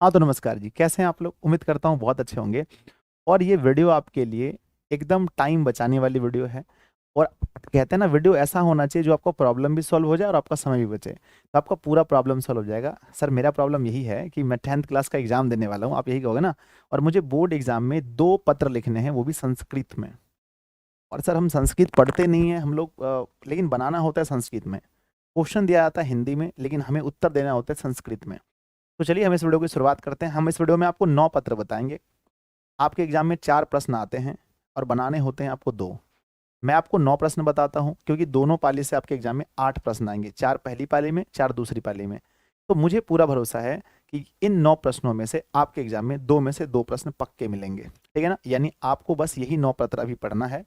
हाँ, तो नमस्कार जी, कैसे हैं आप लोग? उम्मीद करता हूँ बहुत अच्छे होंगे। और ये वीडियो आपके लिए एकदम टाइम बचाने वाली वीडियो है। और कहते हैं ना, वीडियो ऐसा होना चाहिए जो आपका प्रॉब्लम भी सॉल्व हो जाए और आपका समय भी बचे। तो आपका पूरा प्रॉब्लम सॉल्व हो जाएगा। सर, मेरा प्रॉब्लम यही है कि मैं 10th क्लास का एग्ज़ाम देने वाला हूँ, आप यही कहोगे ना? और मुझे बोर्ड एग्ज़ाम में 2 पत्र लिखने हैं, वो भी संस्कृत में। और सर, हम संस्कृत पढ़ते नहीं हैं हम लोग, लेकिन बनाना होता है संस्कृत में। क्वेश्चन दिया जाता है हिंदी में, लेकिन हमें उत्तर देना होता है संस्कृत में। तो चलिए हम इस वीडियो की शुरुआत करते हैं। हम इस वीडियो में आपको 9 पत्र बताएँगे। आपके एग्ज़ाम में 4 प्रश्न आते हैं और बनाने होते हैं आपको 2। मैं आपको 9 प्रश्न बताता हूँ, क्योंकि दोनों पाली से आपके एग्ज़ाम में 8 प्रश्न आएँगे, 4 पहली पाली में, 4 दूसरी पाली में। तो मुझे पूरा भरोसा है कि इन 9 प्रश्नों में से आपके एग्ज़ाम में 2 में से 2 प्रश्न पक्के मिलेंगे, ठीक है ना? यानी आपको बस यही 9 पत्र अभी पढ़ना है।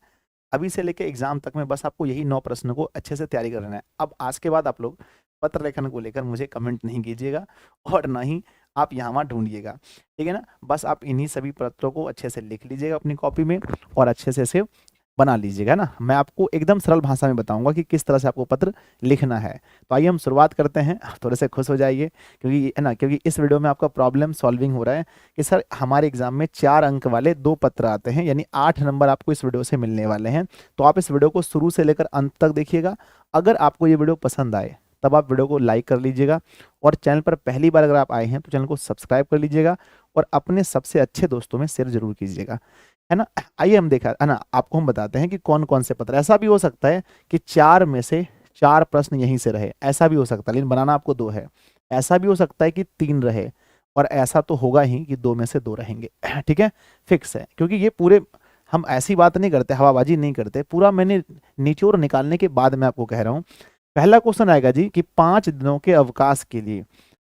अभी से लेके एग्ज़ाम तक में बस आपको यही 9 प्रश्नों को अच्छे से तैयारी कर लेना है। अब आज के बाद आप लोग पत्र लेखन को लेकर मुझे कमेंट नहीं कीजिएगा और ना ही आप यहाँ-वहाँ ढूँढिएगा, ठीक है ना? बस आप इन्हीं सभी पत्रों को अच्छे से लिख लीजिएगा अपनी कॉपी में और अच्छे से इसे बना लीजिएगा, है ना? मैं आपको एकदम सरल भाषा में बताऊँगा कि किस तरह से आपको पत्र लिखना है। तो आइए हम शुरुआत करते हैं। थोड़े से खुश हो जाइए, क्योंकि है ना, क्योंकि इस वीडियो में आपका प्रॉब्लम सॉल्विंग हो रहा है कि सर, हमारे एग्ज़ाम में 4 अंक वाले 2 पत्र आते हैं, यानी 8 नंबर आपको इस वीडियो से मिलने वाले हैं। तो आप इस वीडियो को शुरू से लेकर अंत तक देखिएगा। अगर आपको ये वीडियो पसंद आए, तब आप वीडियो को लाइक कर लीजिएगा और चैनल पर पहली बार अगर आप आए हैं, तो चैनल को सब्सक्राइब कर लीजिएगा और अपने सबसे अच्छे दोस्तों में शेयर ज़रूर कीजिएगा, है ना? आइए हम देखा है ना, आपको हम बताते हैं कि कौन-कौन से पत्र। ऐसा भी हो सकता है कि 4 में से 4 प्रश्न यहीं से रहे, ऐसा भी हो सकता है, लेकिन बनाना आपको 2 है। ऐसा भी हो सकता है कि 3 रहे और ऐसा तो होगा ही कि 2 में से 2 रहेंगे। ठीक है? फिक्स है, क्योंकि ये पूरे हम ऐसी बात नहीं करते, हवाबाजी नहीं करते, पूरा मैंने निचोड़ निकालने के बाद मैं आपको कह रहा हूँ। पहला क्वेश्चन आएगा जी कि 5 दिनों के अवकाश के लिए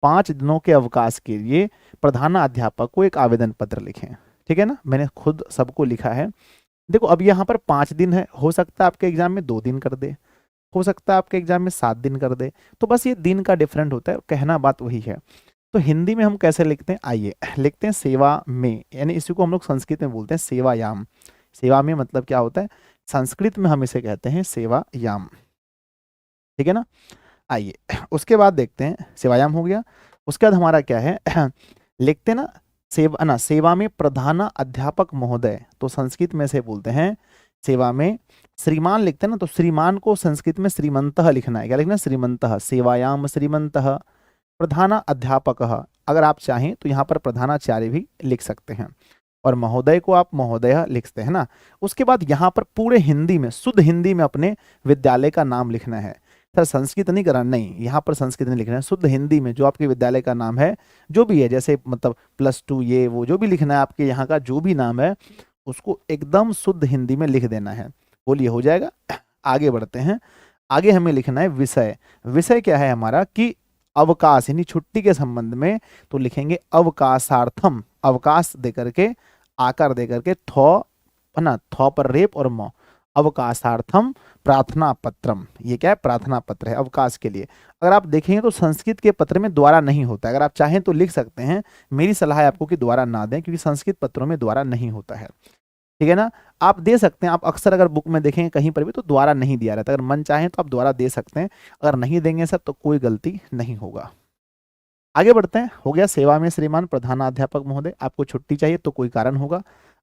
5 दिनों के अवकाश के लिए प्रधानाध्यापक को एक आवेदन पत्र लिखें। ठीक है ना? मैंने खुद सबको लिखा है। देखो, अब यहाँ पर 5 दिन है, हो सकता है आपके एग्जाम में 2 दिन कर दे, हो सकता है आपके एग्जाम में 7 दिन कर दे। तो बस ये दिन का डिफरेंट होता है, कहना बात वही है। तो हिंदी में हम कैसे लिखते हैं? आइए लिखते हैं सेवा में, यानी इसी को हम लोग संस्कृत में बोलते हैं सेवायाम। सेवा में मतलब क्या होता है? संस्कृत में हम इसे कहते हैं सेवायाम। ठीक है ना? आइए उसके बाद देखते हैं, सेवायाम हो गया। उसके बाद हमारा क्या है? लिखते हैं ना, सेवा में प्रधान अध्यापक महोदय, तो संस्कृत में से बोलते हैं सेवा में श्रीमान। लिखते हैं ना, तो श्रीमान को संस्कृत में श्रीमंतः लिखना है। क्या लिखना है? श्रीमंतः। सेवायाम श्रीमंतः प्रधान अध्यापक। अगर आप चाहें तो यहाँ पर प्रधानाचार्य भी लिख सकते हैं और महोदय को आप महोदय लिखते हैं ना। उसके बाद यहाँ पर पूरे हिंदी में, शुद्ध हिंदी में अपने विद्यालय का नाम लिखना है। सर, संस्कृत नहीं करना, नहीं, यहाँ पर संस्कृत नहीं लिखना है, शुद्ध हिंदी में जो आपके विद्यालय का नाम है, जो भी है, जैसे मतलब +2 ये वो जो भी लिखना है, आपके यहाँ का जो भी नाम है, उसको एकदम शुद्ध हिंदी में लिख देना है। बोलिए, हो जाएगा? आगे बढ़ते हैं। आगे हमें लिखना है विषय। विषय क्या है हमारा? कि अवकाश, यानी छुट्टी के संबंध में। तो लिखेंगे अवकाशार्थम, अवकाश देकर के, आकार देकर के, थौ है ना, थौ पर रेप और मौ, अवकाशार्थम प्रार्थना पत्रम। ये क्या है? प्रार्थना पत्र है अवकाश के लिए। अगर आप देखेंगे तो संस्कृत के पत्र में द्वारा नहीं होता है। अगर आप चाहें तो लिख सकते हैं, मेरी सलाह है आपको कि द्वारा ना दें, क्योंकि संस्कृत पत्रों में द्वारा नहीं होता है। ठीक है ना? आप दे सकते हैं, आप अक्सर अगर बुक में देखेंगे कहीं पर भी तो द्वारा नहीं दिया रहता। अगर मन चाहे तो आप द्वारा दे सकते हैं, अगर नहीं देंगे सर तो कोई गलती नहीं होगा। आगे बढ़ते हैं। हो गया सेवा में श्रीमान प्रधानाध्यापक महोदय, आपको छुट्टी चाहिए तो कोई कारण होगा।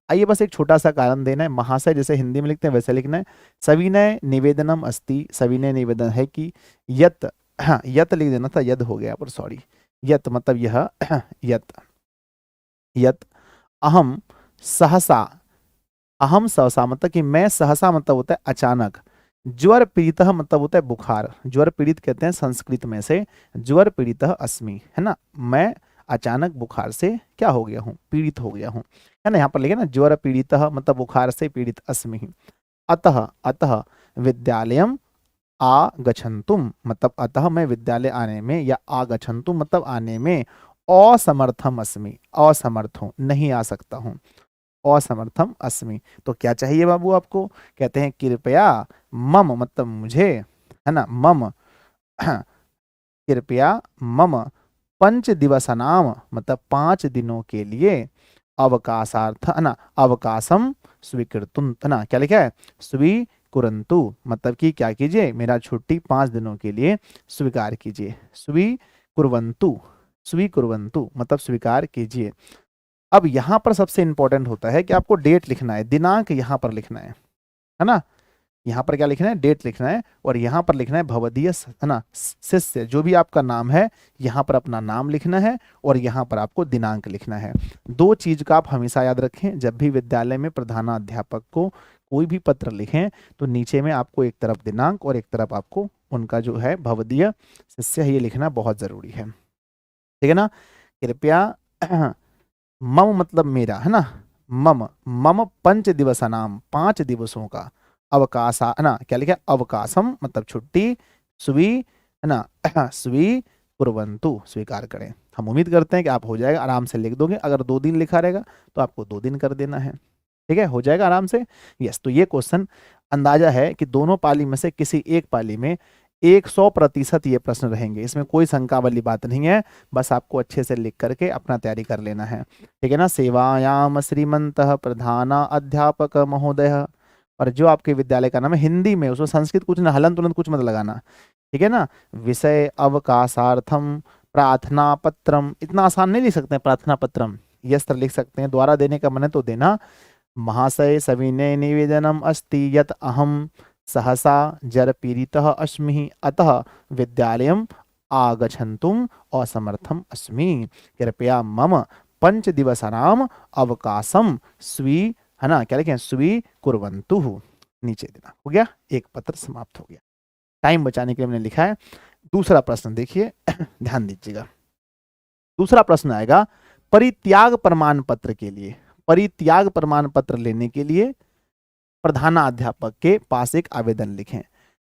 आइए बस एक छोटा सा कारण देना है। महाशय जैसे हिंदी में लिखते हैं वैसे लिखना है। सविनय निवेदनम अस्ति, सविनय निवेदन है कि यत, हाँ यत लिख देना था, यद हो गया पर, सॉरी। यत मतलब यह, यत, यत अहम सहसा, अहम सहसा मतलब कि मैं, सहसा मतलब होता है अचानक, ज्वर पीड़ित मतलब होता है बुखार, ज्वर पीड़ित कहते हैं संस्कृत में से, ज्वर पीड़ित अस्मि, है ना, मैं अचानक बुखार से क्या हो गया हूँ? पीड़ित हो गया हूँ, है ना। यहाँ पर लिखे ना, ज्वर पीड़ित मतलब बुखार से पीड़ित अस्मि। अतः, अतः विद्यालयम आगछन्तुम मतलब अतः मैं विद्यालय आने में, या आगछन्तुम मतलब आने में, असमर्थम अस्मि, असमर्थ हूँ, नहीं आ सकता हूँ, असमर्थम अस्मि। तो क्या चाहिए बाबू आपको? कहते हैं कृपया मम मतलब मुझे, है ना, मम कृपया मम 5 दिवसानाम मतलब 5 दिनों के लिए, अवकाशार्थ, है ना, अवकाशम स्वीकृतुम, है ना, क्या लिखा है? स्वीकुरंतु मतलब कि क्या कीजिए? मेरा छुट्टी 5 दिनों के लिए स्वीकार कीजिए। स्वीकुर्वन्तु, स्वीकुर्वन्तु मतलब स्वीकार कीजिए। अब यहाँ पर सबसे इंपॉर्टेंट होता है कि आपको डेट लिखना है, दिनांक यहाँ पर लिखना है ना। यहाँ पर क्या लिखना है, डेट लिखना है, और यहाँ पर लिखना है भवदीय है ना शिष्य, जो भी आपका नाम है यहाँ पर अपना नाम लिखना है, और यहाँ पर आपको दिनांक लिखना है। दो चीज का आप हमेशा याद रखें, जब भी विद्यालय में प्रधानाध्यापक को कोई भी पत्र लिखें तो नीचे में आपको एक तरफ दिनांक और एक तरफ आपको उनका जो है भवदीय शिष्य है, ये लिखना बहुत जरूरी है, ठीक है ना। कृपया मम मतलब मेरा है ना, मम मम पंच दिवसानाम 5 दिवसों का अवकाशा है ना, क्या लिखा अवकाशम मतलब छुट्टी, स्वी है ना स्वी कुर्वन्तु स्वीकार करें। हम उम्मीद करते हैं कि आप हो जाएगा, आराम से लिख दोगे। अगर 2 दिन लिखा रहेगा तो आपको 2 दिन कर देना है, ठीक है, हो जाएगा आराम से। यस, तो ये क्वेश्चन अंदाजा है कि दोनों पाली में से किसी एक पाली में 100% ये प्रश्न रहेंगे, इसमें कोई शंका वाली बात नहीं है। बस आपको अच्छे से लिख करके अपना तैयारी कर लेना है, ठीक है ना। सेवायाम श्रीमंतः प्रधाना अध्यापक महोदय, और जो आपके विद्यालय का नाम है हिंदी में, उसमें संस्कृत कुछ ना, हलन तुलन कुछ मत लगाना, ठीक है ना। विषय अवकाशार्थम प्रार्थना पत्रम, इतना आसान नहीं लिख सकते हैं प्रार्थना पत्रम, यस लिख सकते हैं, द्वारा देने का मन है तो देना। महाशय सविनय निवेदनम अस्ति यत अहम सहसा जर पीड़ितः अस्मि अतः विद्यालयम आगच्छन्तुम असमर्थम अस्मि, कृपया मम 5 दिवसानाम अवकाशम स्वी है ना, क्या लिखें स्वीकुर्वन्तु, नीचे देना। हो गया, एक पत्र समाप्त हो गया। टाइम बचाने के लिए हमने लिखा है। दूसरा प्रश्न देखिए ध्यान दीजिएगा। दूसरा प्रश्न आएगा परित्याग प्रमाण पत्र के लिए। परित्याग प्रमाण पत्र लेने के लिए प्रधानाध्यापक के पास एक आवेदन लिखें।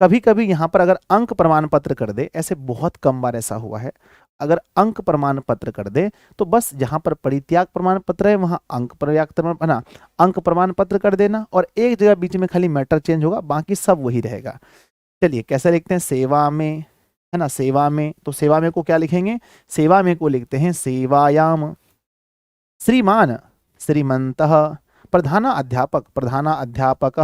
कभी कभी यहाँ पर अगर अंक प्रमाण पत्र कर दे, ऐसे बहुत कम बार ऐसा हुआ है, अगर अंक प्रमाण पत्र कर दे तो बस जहां पर परित्याग प्रमाण पत्र है वहां अंक है ना, अंक प्रमाण पत्र कर देना, और एक जगह बीच में खाली मैटर चेंज होगा, बाकी सब वही रहेगा। चलिए कैसे लिखते हैं, सेवा में है ना, सेवा में, तो सेवा में को क्या लिखेंगे, सेवा में को लिखते हैं सेवायाम, श्रीमान श्रीमंतः, प्रधाना अध्यापक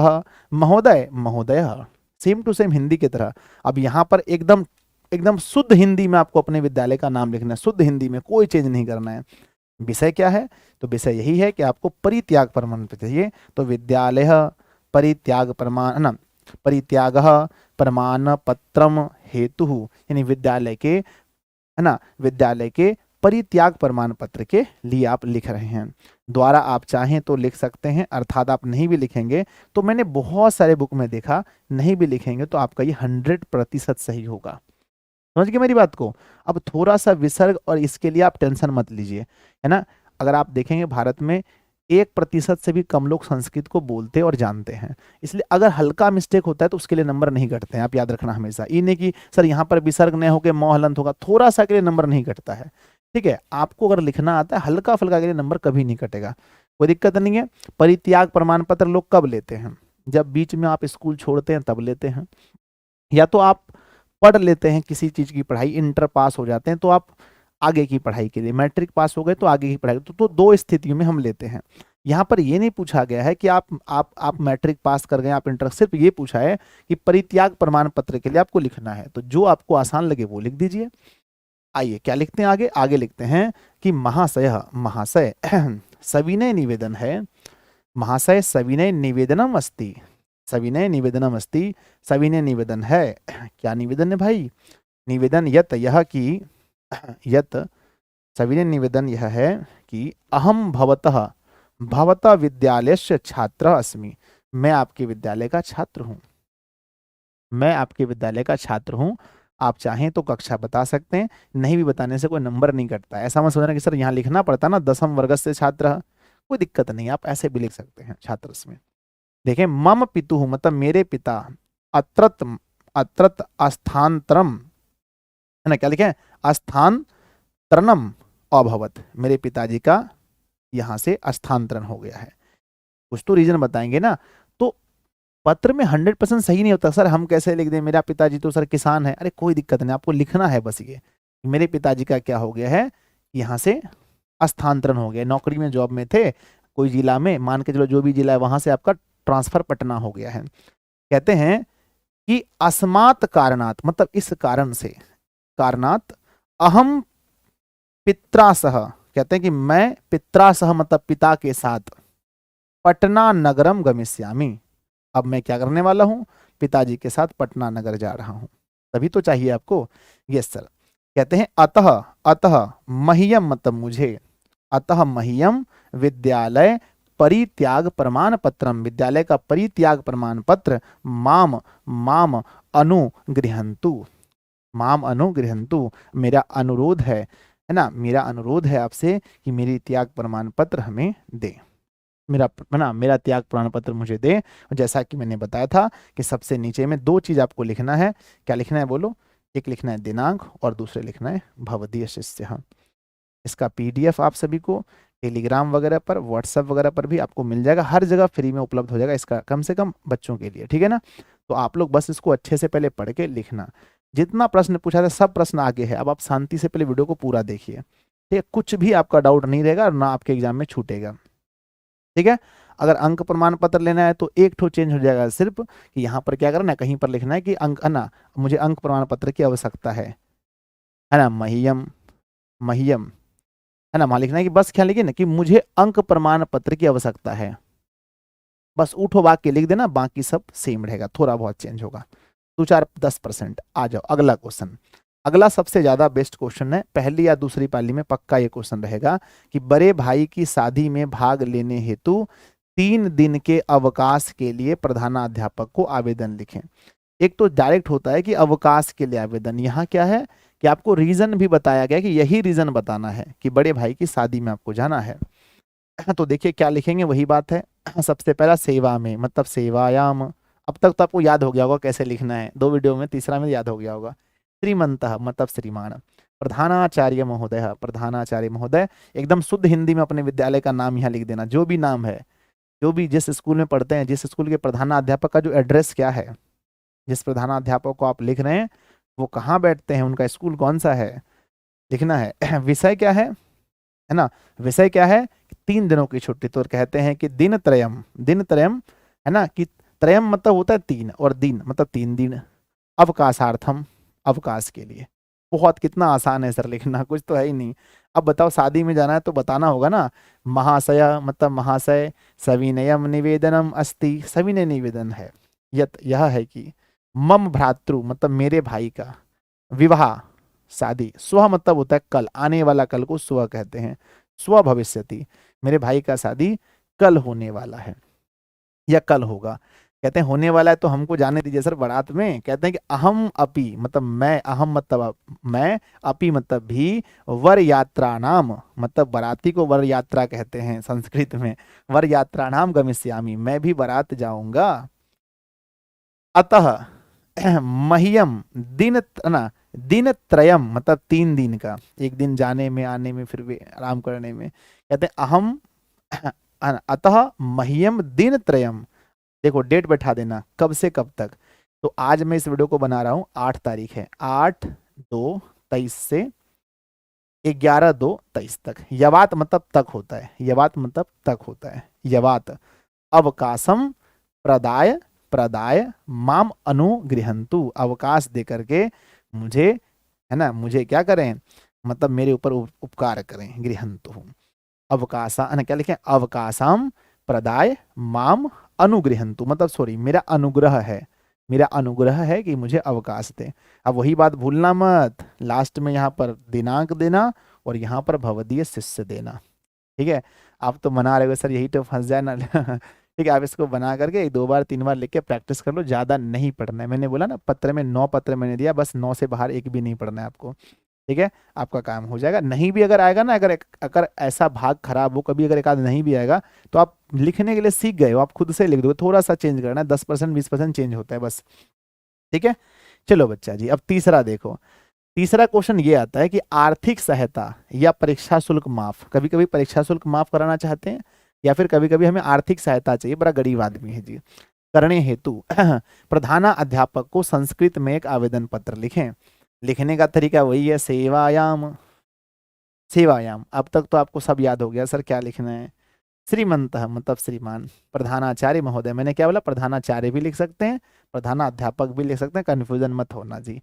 महोदय महोदय, सेम टू सेम हिंदी की तरह। अब यहाँ पर एकदम एकदम शुद्ध हिंदी में आपको अपने विद्यालय का नाम लिखना है, शुद्ध हिंदी में, कोई चेंज नहीं करना है। विषय क्या है, तो विषय यही है कि आपको परित्याग प्रमाण पत्र चाहिए, तो विद्यालय परित्याग प्रमाण है ना, परित्याग प्रमाण पत्रम हेतु, यानी विद्यालय के है ना, विद्यालय के परित्याग प्रमाण पत्र के लिए आप लिख रहे हैं। द्वारा आप चाहें तो लिख सकते हैं, अर्थात आप नहीं भी लिखेंगे तो मैंने बहुत सारे बुक में देखा, नहीं भी लिखेंगे तो आपका ये 100% सही होगा। समझ गए मेरी बात को। अब थोड़ा सा विसर्ग और इसके लिए आप टेंशन मत लीजिए, है ना। अगर आप देखेंगे भारत में 1% से भी कम लोग संस्कृत को बोलते और जानते हैं, इसलिए अगर हल्का मिस्टेक होता है तो उसके लिए नंबर नहीं कटते हैं, आप याद रखना हमेशा। ये नहीं कि सर यहाँ पर विसर्ग नहीं होकर मौ हलंत होगा, थोड़ा सा के लिए नंबर नहीं कटता है, ठीक है। आपको अगर लिखना आता है हल्का फुल्का के लिए नंबर कभी नहीं कटेगा, कोई दिक्कत नहीं है। परित्याग प्रमाण पत्र लोग कब लेते हैं, जब बीच में आप स्कूल छोड़ते हैं तब लेते हैं, या तो आप पढ़ लेते हैं किसी चीज की पढ़ाई, इंटर पास हो जाते हैं तो आप आगे की पढ़ाई के लिए, मैट्रिक पास हो गए तो आगे की पढ़ाई, तो 2 स्थितियों में हम लेते हैं। यहाँ पर ये नहीं पूछा गया है कि आप मैट्रिक पास कर गए, आप इंटर, सिर्फ ये पूछा है कि परित्याग प्रमाण पत्र के लिए आपको लिखना है, तो जो आपको आसान लगे वो लिख दीजिए। आइए क्या लिखते हैं आगे, आगे लिखते हैं कि महाशय सविनय निवेदन है, महाशय सविनय निवेदनम अस्ति, सविनय निवेदनम अस्ति, सविनय निवेदन है, क्या निवेदन है भाई, निवेदन यत यह कि, यत सविनय निवेदन यह है कि अहम भवतः विद्यालयस्य छात्र अस्मि, मैं आपके विद्यालय का छात्र हूँ, मैं आपके विद्यालय का छात्र हूँ। आप चाहें तो कक्षा बता सकते हैं, नहीं भी बताने से कोई नंबर नहीं कटता। ऐसा मत सोचना कि सर यहाँ लिखना पड़ता ना 10वीं वर्ग से छात्र, कोई दिक्कत नहीं, आप ऐसे भी लिख सकते हैं छात्र में। देखें मम पितुः मतलब मेरे पिता, अत्रत अत्रत अस्थान्तरम है ना, क्या लिखें अस्थान्तरणम अभवत, मेरे पिताजी का यहाँ से स्थानांतरण हो गया है। कुछ तो रीजन बताएंगे ना, तो पत्र में 100% सही नहीं होता। सर हम कैसे लिख दें, मेरा पिताजी तो सर किसान है, अरे कोई दिक्कत नहीं, आपको लिखना है बस ये मेरे पिताजी का क्या हो गया है, यहाँ से स्थानांतरण हो गया, नौकरी में जॉब में थे कोई जिला में, मान के चलो जो भी जिला है वहां से आपका ट्रांसफर पटना हो गया है। कहते हैं कि अस्मात् कारणात् मतलब इस कारण से, कारणात् अहम पित्रा सह, कहते हैं कि मैं पित्रा सह मतलब पिता के साथ पटना नगरम गमिष्यामि, अब मैं क्या करने वाला हूं, पिताजी के साथ पटना नगर जा रहा हूं। तभी तो चाहिए आपको। Yes sir. कहते हैं अतः, अतः मह्यम मतलब मुझे, अतः मह्यम विद्यालय परित्याग प्रमाण पत्रम, विद्यालय का परित्याग प्रमाण पत्र माम माम अनुगृहंतु, माम अनुगृहंतु, मेरा अनुरोध है ना, मेरा अनुरोध है आपसे कि मेरी त्याग प्रमाण पत्र हमें दे, मेरा है ना, मेरा त्याग प्रमाण पत्र मुझे दे। और जैसा कि मैंने बताया था कि सबसे नीचे में दो चीज आपको लिखना है, क्या लिखना है बोलो, एक लिखना है दिनांक और दूसरे लिखना है भवदीय शिष्य। इसका पीडीएफ आप सभी को टेलीग्राम वगैरह पर, व्हाट्सएप वगैरह पर भी आपको मिल जाएगा, हर जगह फ्री में उपलब्ध हो जाएगा इसका, कम से कम बच्चों के लिए, ठीक है ना। तो आप लोग बस इसको अच्छे से पहले पढ़ के लिखना, जितना प्रश्न पूछा था सब प्रश्न आगे है, अब आप शांति से पहले वीडियो को पूरा देखिए, ठीक है, कुछ भी आपका डाउट नहीं रहेगा और ना आपके एग्जाम में छूटेगा, ठीक है। अगर अंक प्रमाण पत्र लेना है तो एक ठो चेंज हो जाएगा सिर्फ, कि यहाँ पर क्या करना है, कहीं पर लिखना है कि अंक, है ना, मुझे अंक प्रमाण पत्र की आवश्यकता है ना, महियम, महियम, है ना, वहां लिखना है कि बस क्या लिखिए ना कि मुझे अंक प्रमाण पत्र की आवश्यकता है, बस उठो वाक्य लिख देना, बाकी सब सेम रहेगा, थोड़ा बहुत चेंज होगा 2-4-10%। आ जाओ अगला क्वेश्चन, अगला सबसे ज्यादा बेस्ट क्वेश्चन है, पहली या दूसरी पाली में पक्का ये क्वेश्चन रहेगा कि बड़े भाई की शादी में भाग लेने हेतु 3 दिन के अवकाश के लिए प्रधानाध्यापक को आवेदन लिखें। एक तो डायरेक्ट होता है कि अवकाश के लिए आवेदन, यहाँ क्या है कि आपको रीजन भी बताया गया कि यही रीजन बताना है कि बड़े भाई की शादी में आपको जाना है। तो देखिए क्या लिखेंगे, वही बात है। सबसे पहला सेवा में मतलब सेवायाम, अब तक तो आपको याद हो गया होगा कैसे लिखना है, 2 वीडियो में, तीसरा में याद हो गया होगा। श्रीमंतः मतलब श्रीमान, प्रधानाचार्य महोदय, प्रधानाचार्य महोदय, एकदम शुद्ध हिंदी में अपने विद्यालय का नाम यहाँ लिख देना, जो भी नाम है, जो भी जिस स्कूल में पढ़ते हैं, जिस स्कूल के प्रधानाध्यापक का जो एड्रेस क्या है, जिस प्रधानाध्यापक को आप लिख रहे हैं वो कहाँ बैठते हैं, उनका स्कूल कौन सा है, लिखना है। विषय क्या है ना, विषय क्या है, 3 दिनों की छुट्टी, तो कहते हैं कि दिन त्रयम, दिन त्रयम, है ना, कि त्रयम मतलब होता है 3 और दिन मतलब 3 दिन, अवकाशार्थम, अवकाश के लिए। बहुत कितना आसान है सर लिखना, कुछ तो है ही नहीं। अब बताओ शादी में जाना है तो बताना होगा ना, महाशय मतलब महाशय, सविनयम निवेदनम अस्ति, सविनय निवेदन है, यत यह है कि मम भ्रातृ मतलब मेरे भाई का, विवाह शादी, स्व मतलब होता है कल, आने वाला कल को स्व कहते हैं, स्व भविष्यति, मेरे भाई का शादी कल होने वाला है या कल होगा। कहते हैं होने वाला है तो हमको जाने दीजिए सर बारात में, कहते हैं कि अहम अपि मतलब मैं, अहम मतलब मैं, अपि मतलब भी, वर यात्रा नाम मतलब बाराती को वर यात्रा कहते हैं संस्कृत में, वर यात्रा नाम गमिष्यामि, मैं भी बारात जाऊंगा। अतः मह्यम दिन ना, दिन त्रयम मतलब 3 दिन का, एक दिन जाने में आने में फिर भी आराम करने में, कहते हैं अहम अतः मह्यम दिन त्रयम, देखो डेट बैठा देना कब से कब तक, तो आज मैं इस वीडियो को बना रहा हूं 8 तारीख है, 8/2/23 से 11/2/23 तक, यवात मतलब तक होता है, यवात मतलब तक होता है, यवात अवकाशम प्रदाय, प्रदाय माम अनुगृहंतु, अवकाश दे करके मुझे, है ना, मुझे क्या करें मतलब मेरे ऊपर उपकार करें, गृहंतु अवकाशा, है ना, क्या लिखें, अवकाशम प्रदाय माम अनुगृहंतु मतलब सॉरी मेरा अनुग्रह है, मेरा अनुग्रह है कि मुझे अवकाश दे। अब वही बात भूलना मत, लास्ट में यहाँ पर दिनांक देना और यहाँ पर भवदीय शिष्य देना, ठीक है। आप तो मना रहे हो सर यही तो फंस जाए ना। ठीक है, आप इसको बना करके 2 बार 3 बार लिख के प्रैक्टिस कर लो, ज्यादा नहीं पढ़ना है, मैंने बोला ना पत्र में 9 पत्र मैंने दिया, बस 9 से बाहर एक भी नहीं पढ़ना है आपको, ठीक है। आपका काम हो जाएगा, नहीं भी अगर आएगा ना, अगर ऐसा भाग खराब हो कभी, अगर एक आध नहीं भी आएगा तो आप लिखने के लिए सीख गए हो, आप खुद से लिख दोगे, थोड़ा सा चेंज करना है, 10% 20% चेंज होता है बस, ठीक है। चलो बच्चा जी, अब तीसरा देखो, तीसरा क्वेश्चन ये आता है कि आर्थिक सहायता या परीक्षा शुल्क माफ, कभी कभी परीक्षा शुल्क माफ कराना चाहते हैं या फिर कभी कभी हमें आर्थिक सहायता चाहिए, बड़ा गरीब आदमी है जी, करने हेतु प्रधाना अध्यापक को संस्कृत में एक आवेदन पत्र लिखें। लिखने का तरीका वही है, सेवायाम, सेवायाम, अब तक तो आपको सब याद हो गया सर क्या लिखना है, श्रीमंतः मतलब श्रीमान, प्रधानाचार्य महोदय, मैंने क्या बोला, प्रधानाचार्य भी लिख सकते हैं, प्रधानाध्यापक भी लिख सकते हैं, कंफ्यूजन मत होना जी।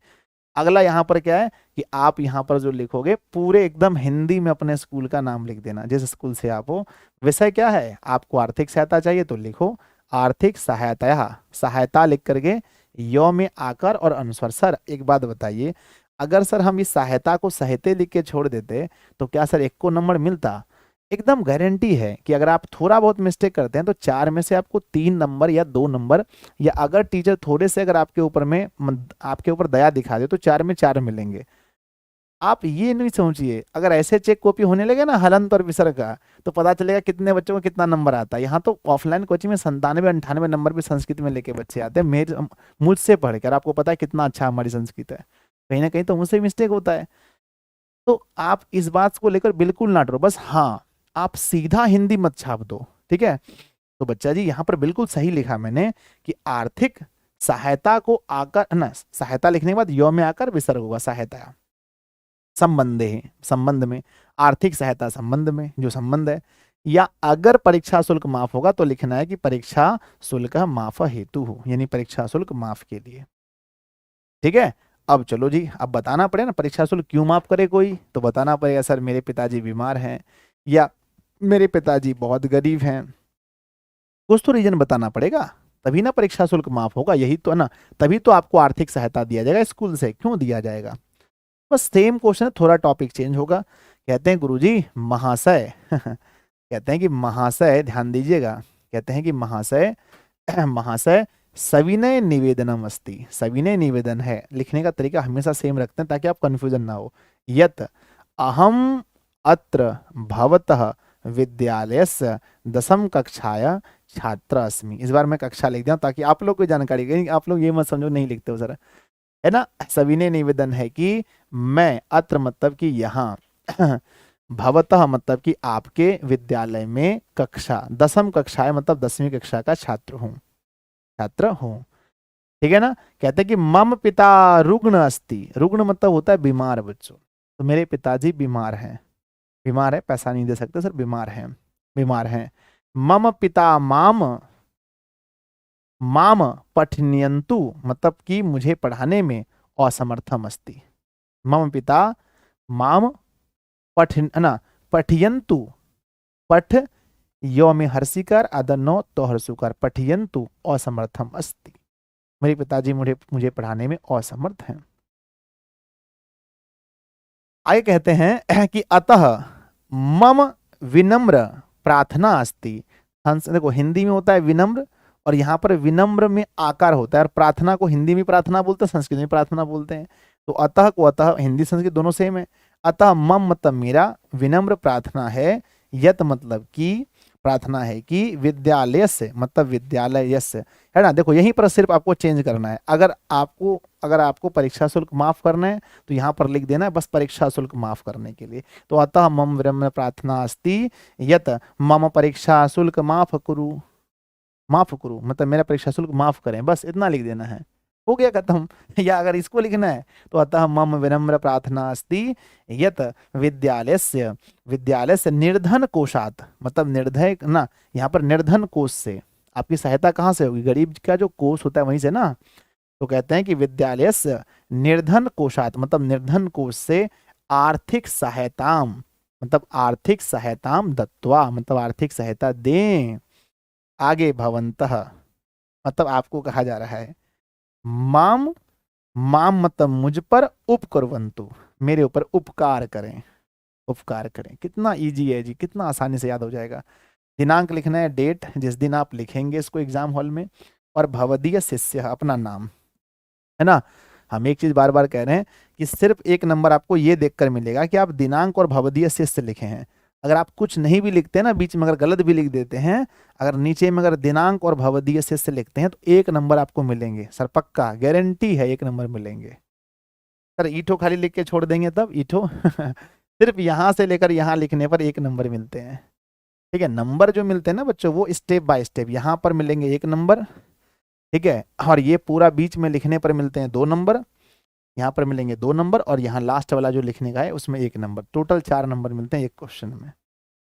अगला यहाँ पर क्या है कि आप यहाँ पर जो लिखोगे पूरे एकदम हिंदी में अपने स्कूल का नाम लिख देना, जिस स्कूल से आप हो। विषय क्या है, आपको आर्थिक सहायता चाहिए तो लिखो आर्थिक सहायता, सहायता लिख करके यो में आकर और अनुस्वर। सर एक बात बताइए, अगर सर हम इस सहायता को सहायते लिख के छोड़ देते तो क्या सर एक को नंबर मिलता? एकदम गारंटी है कि अगर आप थोड़ा बहुत मिस्टेक करते हैं तो 4 में से आपको 3 नंबर या 2 नंबर, या अगर टीचर थोड़े से अगर आपके ऊपर में आपके ऊपर दया दिखा दे तो 4 में 4 मिलेंगे। आप ये नहीं सोचिए, अगर ऐसे चेक कॉपी होने लगे ना हलंत और विसर्ग का, तो पता चलेगा कितने बच्चों को कितना नंबर आता है। यहाँ तो ऑफलाइन कोचिंग में 97-98 नंबर भी संस्कृत में लेके बच्चे आते हैं, मेरे मुझसे पढ़कर। आपको पता है कितना अच्छा हमारी संस्कृत है, कहीं ना कहीं तो मुझसे मिस्टेक होता है। तो आप इस बात को लेकर बिल्कुल ना डरो, बस हाँ आप सीधा हिंदी मत छाप दो, ठीक है। तो बच्चा जी यहाँ पर बिल्कुल सही लिखा मैंने कि आर्थिक सहायता को आकर ना, सहायता लिखने के बाद यो में आकर विसर्ग होगा, सहायता संबंध है, संबंध में आर्थिक सहायता संबंध में जो संबंध है। या अगर परीक्षा शुल्क माफ होगा तो लिखना है कि परीक्षा शुल्क माफ हेतु हो, यानी परीक्षा शुल्क माफ के लिए, ठीक है। अब चलो जी, अब बताना पड़े ना परीक्षा शुल्क क्यों माफ करे कोई, तो बताना पड़ेगा सर मेरे पिताजी बीमार हैं, या मेरे पिताजी बहुत गरीब हैं, कुछ तो रीजन बताना पड़ेगा, तभी ना परीक्षा शुल्क माफ होगा, यही तो है ना। तभी तो आपको आर्थिक सहायता दिया जाएगा स्कूल से, क्यों दिया जाएगा। बस सेम क्वेश्चन, थोड़ा टॉपिक चेंज होगा। कहते हैं गुरुजी महाशय कहते हैं कि महाशय, ध्यान दीजिएगा, कहते हैं कि महाशय महाशय सविनय निवेदनम अस्ति, सविनय निवेदन है। लिखने का तरीका हमेशा सेम रखते हैं ताकि आप कंफ्यूजन ना हो। यत अहम अत्र भवतः विद्यालयस्य 10वीं कक्षाया छात्र अस्मि। इस बार मैं कक्षा लिख दिया ताकि आप लोग को जानकारी, कहीं आप लोग ये मत समझो नहीं लिखते हो सर, है ना। सविनय निवेदन है कि मैं, अत्र मतलब कि यहाँ भवतः मतलब कि आपके विद्यालय में कक्षा 10वीं कक्षा मतलब 10वीं कक्षा का छात्र हूँ, छात्र हूँ, ठीक है ना। कहते हैं कि मम पिता रुग्ण अस्ति, रुग्ण मतलब होता है बीमार बच्चों, तो मेरे पिताजी बीमार हैं, बीमार है, पैसा नहीं दे सकते सर, बीमार हैं, बीमार हैं। मम पिता माम, माम पठनियंतु मतलब कि मुझे पढ़ाने में असमर्थम अस्ति। मम पिता माम पठयंतु, पठ यो में हर्षिकार अदनो तो हर्षुकार, पठयंतु असमर्थम अस्ति, मेरे पिताजी मुझे पढ़ाने में असमर्थ हैं। आगे कहते हैं कि अतः मम विनम्र प्रार्थना अस्ति। देखो हिंदी में होता है विनम्र, और यहाँ पर विनम्र में आकार होता है, और प्रार्थना को हिंदी में प्रार्थना बोलते हैं, संस्कृत में प्रार्थना बोलते हैं। तो अतः को अतः, हिंदी संस्कृत दोनों सेम है। अतः मम मतलब मेरा, विनम्र प्रार्थना है, यत मतलब कि प्रार्थना है कि विद्यालय से मतलब विद्यालय से, है ना। देखो यहीं पर सिर्फ आपको चेंज करना है, अगर आपको परीक्षा शुल्क माफ करना है तो यहाँ पर लिख देना है बस परीक्षा शुल्क माफ करने के लिए। तो अतः मम विनम्र प्रार्थना अस्ति यत मम परीक्षा शुल्क माफ कुरु, माफ करो मतलब मेरा परीक्षा शुल्क माफ करें, बस इतना लिख देना है, हो गया खत्म। या अगर इसको लिखना है तो अतः मम विनम्र प्रार्थना अस्ति यत विद्यालयस्य, विद्यालयस्य निर्धन कोशात मतलब निर्धय ना, यहाँ पर निर्धन कोष से आपकी सहायता कहाँ से होगी, गरीब का जो कोष होता है वहीं से ना। तो कहते हैं कि विद्यालयस्य निर्धन कोशात मतलब निर्धन कोष से आर्थिक सहायताम मतलब आर्थिक सहायताम दत्वा मतलब आर्थिक सहायता दें। आगे भवंतः मतलब आपको कहा जा रहा है, माम, माम मतलब मुझ पर, उपकुर्वन्तु मेरे ऊपर उपकार करें, उपकार करें। कितना इजी है जी, कितना आसानी से याद हो जाएगा। दिनांक लिखना है, डेट जिस दिन आप लिखेंगे इसको एग्जाम हॉल में, और भवदीय शिष्य अपना नाम, है ना। हम एक चीज बार बार कह रहे हैं कि सिर्फ एक नंबर आपको ये देखकर मिलेगा कि आप दिनांक और भवदीय शिष्य लिखे हैं। अगर आप कुछ नहीं भी लिखते हैं ना, बीच में अगर गलत भी लिख देते हैं, अगर नीचे में अगर दिनांक और भवदीय शिष्य लिखते हैं तो 1 नंबर आपको मिलेंगे सर, पक्का गारंटी है 1 नंबर मिलेंगे सर। ईठो खाली लिख के छोड़ देंगे तब ईठो सिर्फ यहाँ से लेकर यहाँ लिखने पर 1 नंबर मिलते हैं, ठीक है। नंबर जो मिलते हैं ना बच्चों वो स्टेप बाय स्टेप, यहाँ पर मिलेंगे 1 नंबर, ठीक है, और ये पूरा बीच में लिखने पर मिलते हैं 2 नंबर, यहाँ पर मिलेंगे 2 नंबर, और यहाँ लास्ट वाला जो लिखने का है उसमें 1 नंबर, टोटल 4 नंबर मिलते हैं एक क्वेश्चन में।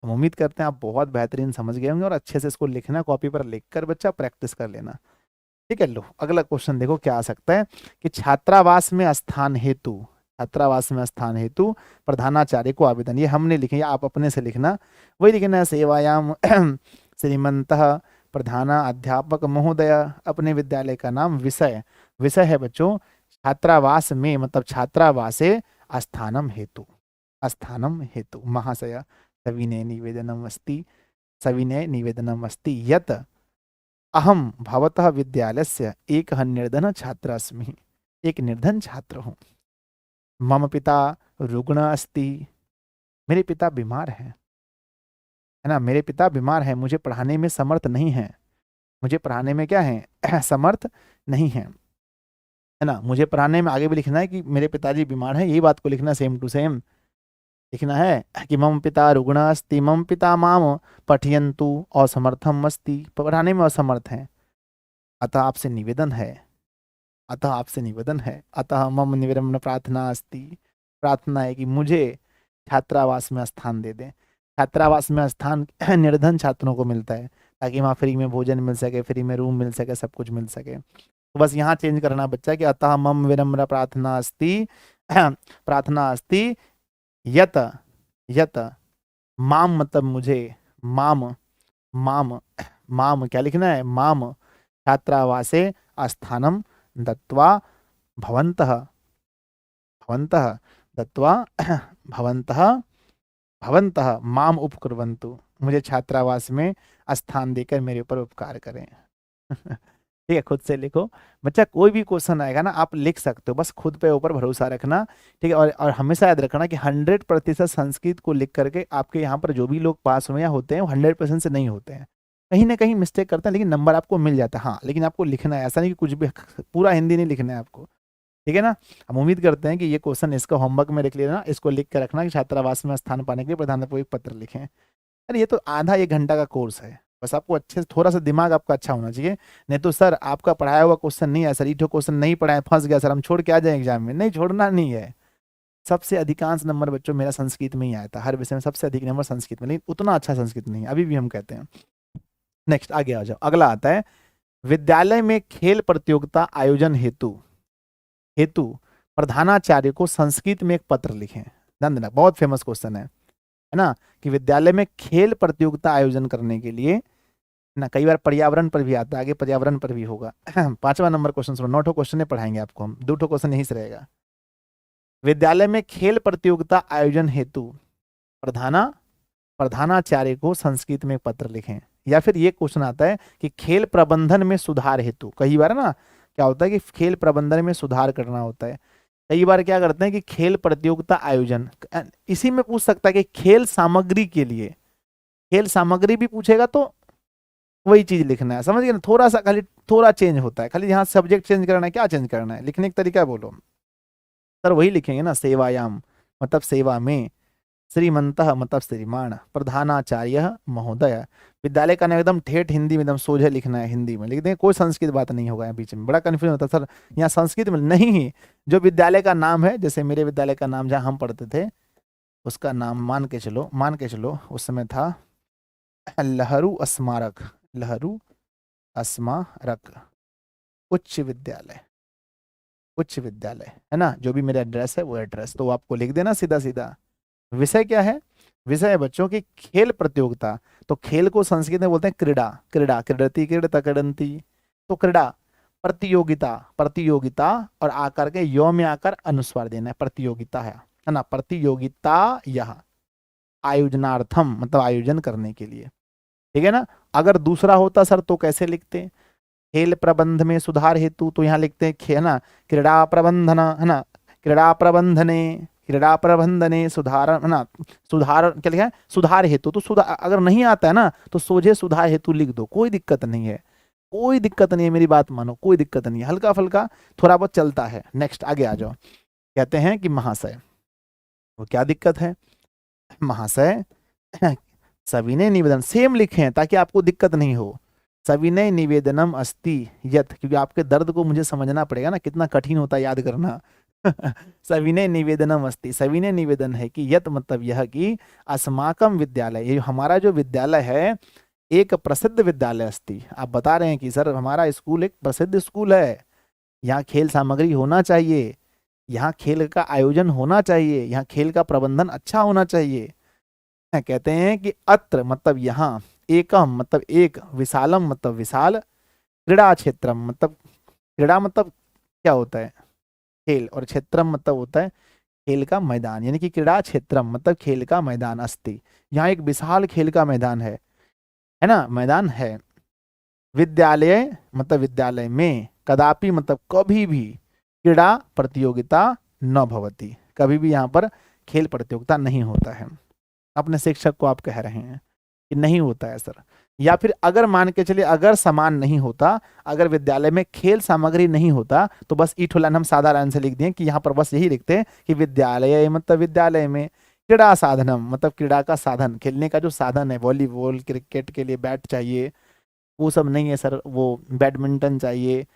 हम उम्मीद करते हैं आप बहुत बेहतरीन समझ गए होंगे, और अच्छे से इसको लिखना, कॉपी पर लिखकर बच्चा प्रैक्टिस कर लेना। ठीक है, लो अगला क्वेश्चन देखो क्या आ सकता है कि छात्रावास में स्थान हेतु प्रधानाचार्य को आवेदन, ये हमने लिखे, ये आप अपने से लिखना, वही लिखना है, सेवायाम श्रीमंतः प्रधाना अध्यापक महोदय, अपने विद्यालय का नाम, विषय, विषय है बच्चों छात्रावास में, मतलब छात्रावासे स्थानम हेतु, स्थानम हेतु महाशय सविनय निवेदनम अस्ति, सविनय निवेदनम अस्ति यत् अहम भवतः विद्यालयस्य एकः निर्धन छात्र अस्मि, एक निर्धन छात्र हूँ, मम पिता रुग्ण अस्ति, मेरे पिता बीमार हैं, है ना, मेरे पिता बीमार हैं, मुझे पढ़ाने में समर्थ नहीं है, मुझे पढ़ाने में क्या है समर्थ नहीं है ना, मुझे पढ़ाने में आगे भी लिखना है कि मेरे पिताजी बीमार हैं, यही बात को लिखना, सेम टू सेम लिखना है कि मम पिता रुग्ण अस्ति, मम पिता माम पठयन्तु असमर्थम अस्ति, पढ़ाने में असमर्थ हैं, अतः आपसे निवेदन है, अतः आपसे निवेदन है, अतः मम निवेदन प्रार्थना अस्ति, प्रार्थना है कि मुझे छात्रावास में स्थान दे दें, छात्रावास में स्थान निर्धन छात्रों को मिलता है ताकि वहाँ फ्री में भोजन मिल सके, फ्री में रूम मिल सके, सब कुछ मिल सके, तो बस यहाँ चेंज करना बच्चा कि अतः मम विनम्र प्रार्थना अस्ति, प्रार्थना अस्ति यत, यत माम मतलब मुझे, माम, माम, माम क्या लिखना है, माम छात्रावासे स्थानम दत्वा भवन्तः, भवन्तः दत्वा भवन्तः, भवन्तः माम उपकुर्वन्तु, मुझे छात्रावास में स्थान देकर मेरे ऊपर उपकार करें। ठीक है, खुद से लिखो बच्चा, कोई भी क्वेश्चन आएगा ना आप लिख सकते हो, बस खुद पे ऊपर भरोसा रखना, ठीक है, और हमेशा याद रखना कि 100% संस्कृत को लिख करके आपके यहाँ पर जो भी लोग पास हुए या होते हैं वो 100% से नहीं होते हैं, कहीं ना कहीं मिस्टेक करते हैं, लेकिन नंबर आपको मिल जाता है, हाँ लेकिन आपको लिखना है, ऐसा नहीं कि कुछ भी पूरा हिंदी नहीं लिखना है आपको, ठीक है ना। हम उम्मीद करते हैं कि ये क्वेश्चन इसका होमवर्क में लिख लेना, इसको लिख कर रखना कि छात्रावास में स्थान पाने के लिए प्रधानाध्यापक को एक पत्र लिखें। अरे ये तो आधा 1 घंटा का कोर्स है, बस आपको अच्छे से थोड़ा सा दिमाग आपका अच्छा होना चाहिए, नहीं तो सर आपका पढ़ाया हुआ क्वेश्चन नहीं है सर, ईठो क्वेश्चन नहीं पढ़ाए फंस गया सर, हम छोड़ के आ जाए एग्जाम में, नहीं छोड़ना नहीं है। सबसे अधिकांश नंबर बच्चों मेरा संस्कृत में ही आया था, हर विषय में सबसे अधिक नंबर संस्कृत में, लेकिन उतना अच्छा संस्कृत नहीं है, अभी भी हम कहते हैं। नेक्स्ट आगे आ जाओ, अगला आता है विद्यालय में खेल प्रतियोगिता आयोजन हेतु, हेतु प्रधानाचार्य को संस्कृत में एक पत्र लिखें। ध्यान देना, बहुत फेमस क्वेश्चन है ना, कि विद्यालय में खेल प्रतियोगिता आयोजन करने के लिए ना, कई बार पर्यावरण पर भी आता है, आगे पर्यावरण पर भी होगा। 5वां नंबर क्वेश्चन सुनो, 9 क्वेश्चन पढ़ाएंगे आपको हम, 2 क्वेश्चन यहीं से रहेगा। विद्यालय में खेल प्रतियोगिता आयोजन हेतु प्रधानाचार्य को संस्कृत में एक पत्र लिखें, या फिर ये क्वेश्चन आता है कि खेल प्रबंधन में सुधार हेतु, कई बार ना क्या होता है कि खेल प्रबंधन में सुधार करना होता है, कई बार क्या करते हैं कि खेल प्रतियोगिता आयोजन, इसी में पूछ सकता है कि खेल सामग्री के लिए, खेल सामग्री भी पूछेगा तो वही चीज लिखना है, समझ गए ना, थोड़ा सा खाली थोड़ा चेंज होता है, खाली यहाँ सब्जेक्ट चेंज करना है, क्या चेंज करना है, लिखने का तरीका बोलो सर, वही लिखेंगे ना, सेवायाम मतलब सेवा में, श्रीमंतः मतलब श्रीमान, प्रधानाचार्य महोदय, विद्यालय का नाम एकदम ठेठ हिंदी में एकदम सोझे लिखना है, हिंदी में लिख देंगे, कोई संस्कृत बात नहीं होगा, बीच में बड़ा कंफ्यूजन होता है सर, यहाँ संस्कृत में नहीं, जो विद्यालय का नाम है, जैसे मेरे विद्यालय का नाम जहाँ हम पढ़ते थे उसका नाम मान के चलो उस समय था लहरू स्मारक, लहरू स्मारक उच्च विद्यालय, उच्च विद्यालय है ना, जो भी मेरा एड्रेस है वो एड्रेस तो आपको लिख देना सीधा सीधा। विषय क्या है, विषय है बच्चों की खेल प्रतियोगिता, तो खेल को संस्कृत में बोलते हैं क्रीड़ा, क्रीड़ा क्रीडति क्रीडता क्रीडंती, तो क्रीड़ा प्रतियोगिता, प्रतियोगिता और आकर के यो में आकर अनुस्वार देना है, प्रतियोगिता है ना, प्रतियोगिता यह आयोजनार्थम मतलब आयोजन करने के लिए, ठीक है ना। अगर दूसरा होता सर तो कैसे लिखते, खेल प्रबंध में सुधार हेतु, तो यहाँ लिखते हैं है ना, क्रीड़ा प्रबंधन है ना, क्रीड़ा प्रबंधने, क्रीड़ा प्रबंधने सुधार है ना, सुधार क्या लिखा है, सुधार हेतु, तो सुधार अगर नहीं आता है ना तो सोझे सुधार हेतु लिख दो, कोई दिक्कत नहीं है, कोई दिक्कत नहीं है, मेरी बात मानो, कोई दिक्कत नहीं है, हल्का फुल्का थोड़ा बहुत चलता है। नेक्स्ट आगे आ जाओ, कहते हैं कि महाशय, वो क्या दिक्कत है, महाशय सविनय निवेदन, सेम लिखें ताकि आपको दिक्कत नहीं हो, सविनय निवेदनम अस्ति यत, क्योंकि आपके दर्द को मुझे समझना पड़ेगा ना, कितना कठिन होता है याद करना। सविनय निवेदनम अस्ति, सविनय निवेदन है कि यत मतलब यह कि अस्माकम विद्यालय, ये हमारा जो विद्यालय है एक प्रसिद्ध विद्यालय अस्ति। आप बता रहे हैं कि सर हमारा स्कूल एक प्रसिद्ध स्कूल है, यहाँ खेल सामग्री होना चाहिए, यहाँ खेल का आयोजन होना चाहिए, यहाँ खेल का प्रबंधन अच्छा होना चाहिए। कहते हैं कि अत्र मतलब यहाँ, एकम मतलब एक, विशालम मतलब विशाल, क्रीड़ा क्षेत्रम मतलब, क्रीड़ा मतलब क्या होता है, खेल, और क्षेत्रम मतलब होता है खेल का मैदान, यानी कि क्रीड़ा क्षेत्रम मतलब खेल का मैदान अस्ति। यहाँ एक विशाल खेल का मैदान है ना, मैदान है। विद्यालय मतलब विद्यालय में, कदापि मतलब कभी भी, क्रीड़ा प्रतियोगिता न भवति, कभी भी यहाँ पर खेल प्रतियोगिता नहीं होता है। अपने शिक्षक को आप कह रहे हैं कि नहीं होता है सर। या फिर अगर मान के चलिए अगर समान नहीं होता, अगर विद्यालय में खेल सामग्री नहीं होता, तो बस ईट लाइन हम सादा लाइन से लिख दिए कि यहाँ पर बस यही लिखते हैं कि विद्यालय मतलब विद्यालय में, क्रीड़ा साधनम मतलब क्रीड़ा का साधन, खेलने का जो साधन है, वॉलीबॉल क्रिकेट के लिए बैट चाहिए, वो सब नहीं है सर, वो बैडमिंटन चाहिए,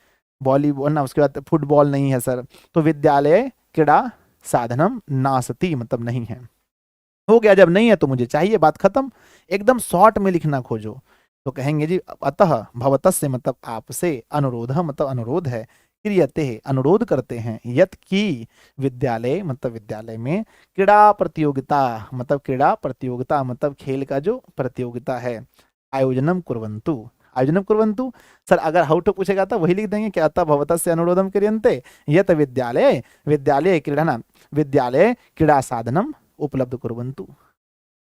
वॉलीबॉल ना, उसके बाद फुटबॉल नहीं है सर, तो विद्यालय क्रीड़ा साधनम नास्ति मतलब नहीं है। हो गया, जब नहीं है तो मुझे चाहिए, बात खत्म। एकदम शॉर्ट में लिखना खोजो। तो कहेंगे जी अतः भवतस्य मतलब आपसे, अनुरोध मतलब अनुरोध है, क्रियते अनुरोध करते हैं, यत की विद्यालय मतलब विद्यालय में, क्रीड़ा प्रतियोगिता मतलब क्रीड़ा प्रतियोगिता मतलब खेल का जो प्रतियोगिता है, आयोजनम कुर्वन्तु, आयोजनम कुर्वन्तु। सर अगर हाउ टू पूछेगा तो वही लिख देंगे कि अतः भवतस्य अनुरोधम क्रियन्ते यत विद्यालय, विद्यालय क्रीड़ा ना, विद्यालय क्रीड़ा साधनम उपलब्ध कुर्वन्तु,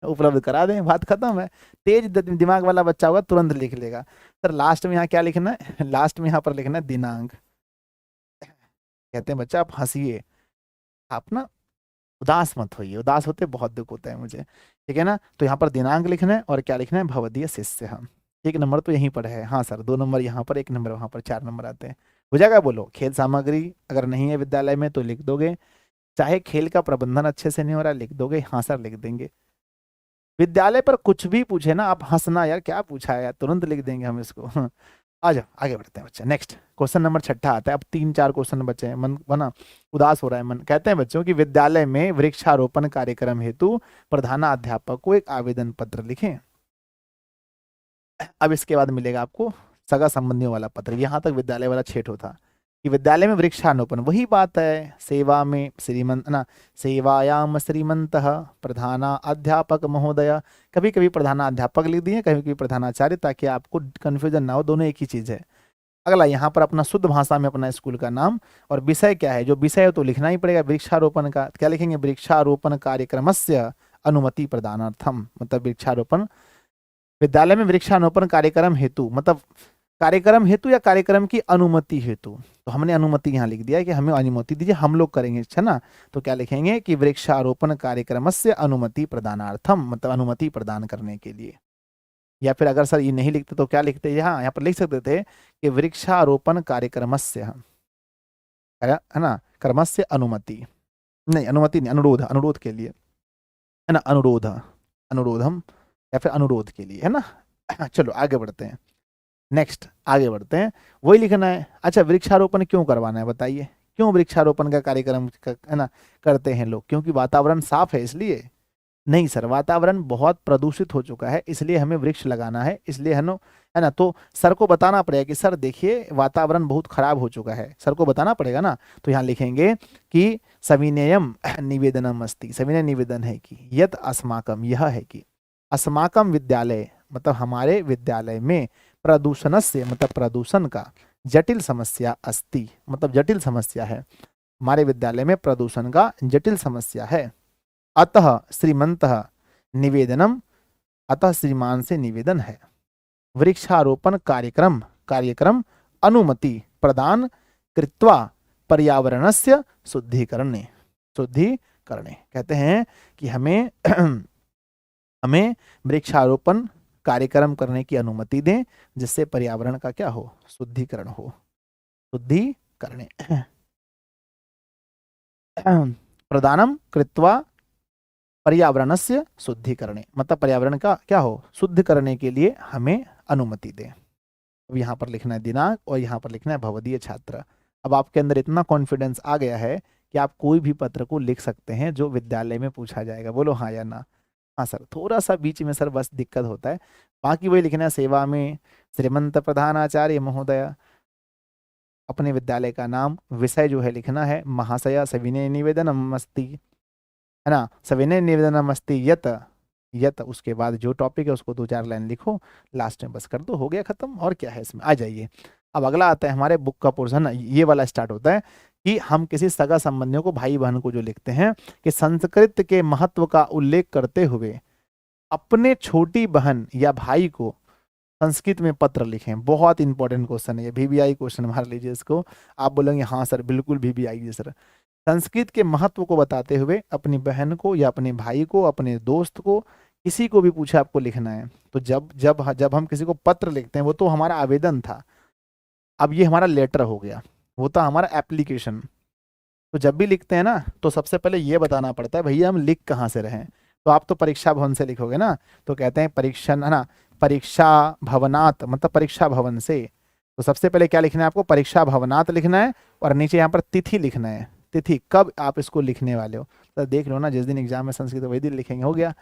उपलब्ध करा दें, बात खत्म है। तेज दिमाग वाला बच्चा होगा तुरंत लिख लेगा। सर लास्ट में यहाँ क्या लिखना है, लास्ट में यहाँ पर लिखना है दिनांक। कहते हैं बच्चा आप हंसिए, आप ना उदास मत होइए, उदास होते बहुत दुख होता है मुझे, ठीक है ना। तो यहाँ पर दिनांक लिखना है और क्या लिखना है, भवदीय शिष्य। हम एक नंबर तो यहीं पर है, हाँ सर 2 नंबर यहाँ पर, 1 नंबर वहाँ पर, 4 नंबर आते हैं। हो जाएगा, बोलो। खेल सामग्री अगर नहीं है विद्यालय में तो लिख दोगे, चाहे खेल का प्रबंधन अच्छे से नहीं हो रहा लिख दोगे, हाँ सर लिख देंगे। विद्यालय पर कुछ भी पूछे ना आप हंसना, यार क्या पूछा है यार, तुरंत लिख देंगे हम इसको। आ जाओ आगे बढ़ते हैं बच्चे, नेक्स्ट क्वेश्चन नंबर 6 आता है। अब 3-4 क्वेश्चन बचे हैं, मन बना उदास हो रहा है मन। कहते हैं बच्चों कि विद्यालय में वृक्षारोपण कार्यक्रम हेतु प्रधानाध्यापक को एक आवेदन पत्र लिखें। अब इसके बाद मिलेगा आपको सगा संबंधियों वाला पत्र, यहाँ तक विद्यालय वाला छेठ होता कि विद्यालय में वृक्षारोपण, वही बात है, सेवा में श्रीमंत ना, सेवायाम श्रीमंतः प्रधाना अध्यापक महोदय, कभी कभी प्रधानाध्यापक लिख दिए, कभी कभी प्रधानाचार्य, ताकि आपको कंफ्यूजन ना हो, दोनों एक ही चीज है। अगला यहाँ पर अपना शुद्ध भाषा में अपना स्कूल का नाम, और विषय क्या है, जो विषय है तो लिखना ही पड़ेगा वृक्षारोपण का, क्या लिखेंगे, वृक्षारोपण कार्यक्रमस्य अनुमति प्रदानार्थम मतलब वृक्षारोपण, विद्यालय में वृक्षारोपण कार्यक्रम हेतु मतलब कार्यक्रम हेतु या कार्यक्रम की अनुमति हेतु, तो हमने अनुमति यहाँ लिख दिया है कि हमें अनुमति दीजिए, हम लोग करेंगे, है ना। तो क्या लिखेंगे कि वृक्षारोपण कार्यक्रम से अनुमति प्रदानार्थम मतलब अनुमति प्रदान करने के लिए। या फिर अगर सर ये नहीं लिखते तो क्या लिखते, यहाँ पर लिख सकते थे कि वृक्षारोपण कार्यक्रमस्य, है ना, कर्मस्य अनुमति, नहीं अनुमति नहीं, अनुरोध, अनुरोध के लिए, है ना, अनुरोध, अनुरोधम या फिर अनुरोध के लिए, है ना। चलो आगे बढ़ते हैं, नेक्स्ट आगे बढ़ते हैं, वही लिखना है। अच्छा वृक्षारोपण क्यों करवाना है बताइए, क्यों वृक्षारोपण का कार्यक्रम है ना करते हैं लोग, क्योंकि वातावरण साफ है इसलिए? नहीं सर, वातावरण बहुत प्रदूषित हो चुका है इसलिए हमें वृक्ष लगाना है, इसलिए है ना। तो सर को बताना पड़ेगा कि सर देखिए वातावरण बहुत खराब हो चुका है, सर को बताना पड़ेगा ना। तो यहाँ लिखेंगे कि सविनयम निवेदनम अस्ति, सविनय निवेदन है कि यत अस्माकम, यह है कि अस्माकम विद्यालय मतलब हमारे विद्यालय में प्रदूषण से मतलब प्रदूषण का जटिल समस्या अस्ति मतलब जटिल समस्या है, हमारे विद्यालय में प्रदूषण का जटिल समस्या है। अतः श्रीमंतः निवेदनम, अतः श्रीमान से निवेदन है, वृक्षारोपण कार्यक्रम अनुमति प्रदान कृत्वा पर्यावरणस्य शुद्धिकरणे, कहते हैं कि हमें हमें वृक्षारोपण कार्यक्रम करने की अनुमति दें जिससे पर्यावरण का क्या हो, शुद्धिकरण हो, शुद्धिकरणे प्रदानम कृत्वा पर्यावरणस्य शुद्धिकरणे मतलब पर्यावरण का क्या हो, शुद्ध करने के लिए हमें अनुमति दें। अब यहाँ पर लिखना है दिनांक और यहाँ पर लिखना है भवदीय छात्र। अब आपके अंदर इतना कॉन्फिडेंस आ गया है कि आप कोई भी पत्र को लिख सकते हैं जो विद्यालय में पूछा जाएगा, बोलो हाँ या ना। हाँ सर, थोड़ा सा बीच में सर बस दिक्कत होता है, बाकी वही लिखना है, सेवा में श्रीमंत प्रधानाचार्य महोदय, अपने विद्यालय का नाम, विषय जो है लिखना है महाशया सविनय निवेदनम अस्ति, है ना, सविनय निवेदनम अस्ति यत, यत उसके बाद जो टॉपिक है उसको 2-4 लाइन लिखो, लास्ट में बस कर दो, हो गया खत्म। और क्या है इसमें, आ जाइए। अब अगला आता है हमारे बुक का पोर्शन, ये वाला स्टार्ट होता है कि हम किसी सगा संबंधियों को, भाई बहन को जो लिखते हैं कि संस्कृत के महत्व का उल्लेख करते हुए अपने छोटी बहन या भाई को संस्कृत में पत्र लिखें। बहुत इंपॉर्टेंट क्वेश्चन है ये, VBI क्वेश्चन मार लीजिए इसको। आप बोलेंगे हाँ सर बिल्कुल VBI है सर। संस्कृत के महत्व को बताते हुए अपनी बहन को या अपने भाई को, अपने दोस्त को, किसी को भी पूछे आपको लिखना है। तो जब जब जब हम किसी को पत्र लिखते हैं वो तो हमारा आवेदन था, अब ये हमारा लेटर हो गया, वो था हमारा एप्लीकेशन। तो जब भी लिखते हैं ना तो सबसे पहले ये बताना पड़ता है भैया हम लिख कहाँ से रहे हैं। तो आप तो परीक्षा भवन से लिखोगे ना, तो कहते हैं परीक्षण, है ना, परीक्षा भवनात्, मतलब परीक्षा भवन से। तो सबसे पहले क्या लिखना है आपको, परीक्षा भवनात् लिखना है, और नीचे यहाँ पर तिथि लिखना है, तिथि कब आप इसको लिखने वाले हो। तो देख लो ना, जिस दिन एग्जाम में संस्कृत वही दिन लिखेंगे, हो गया।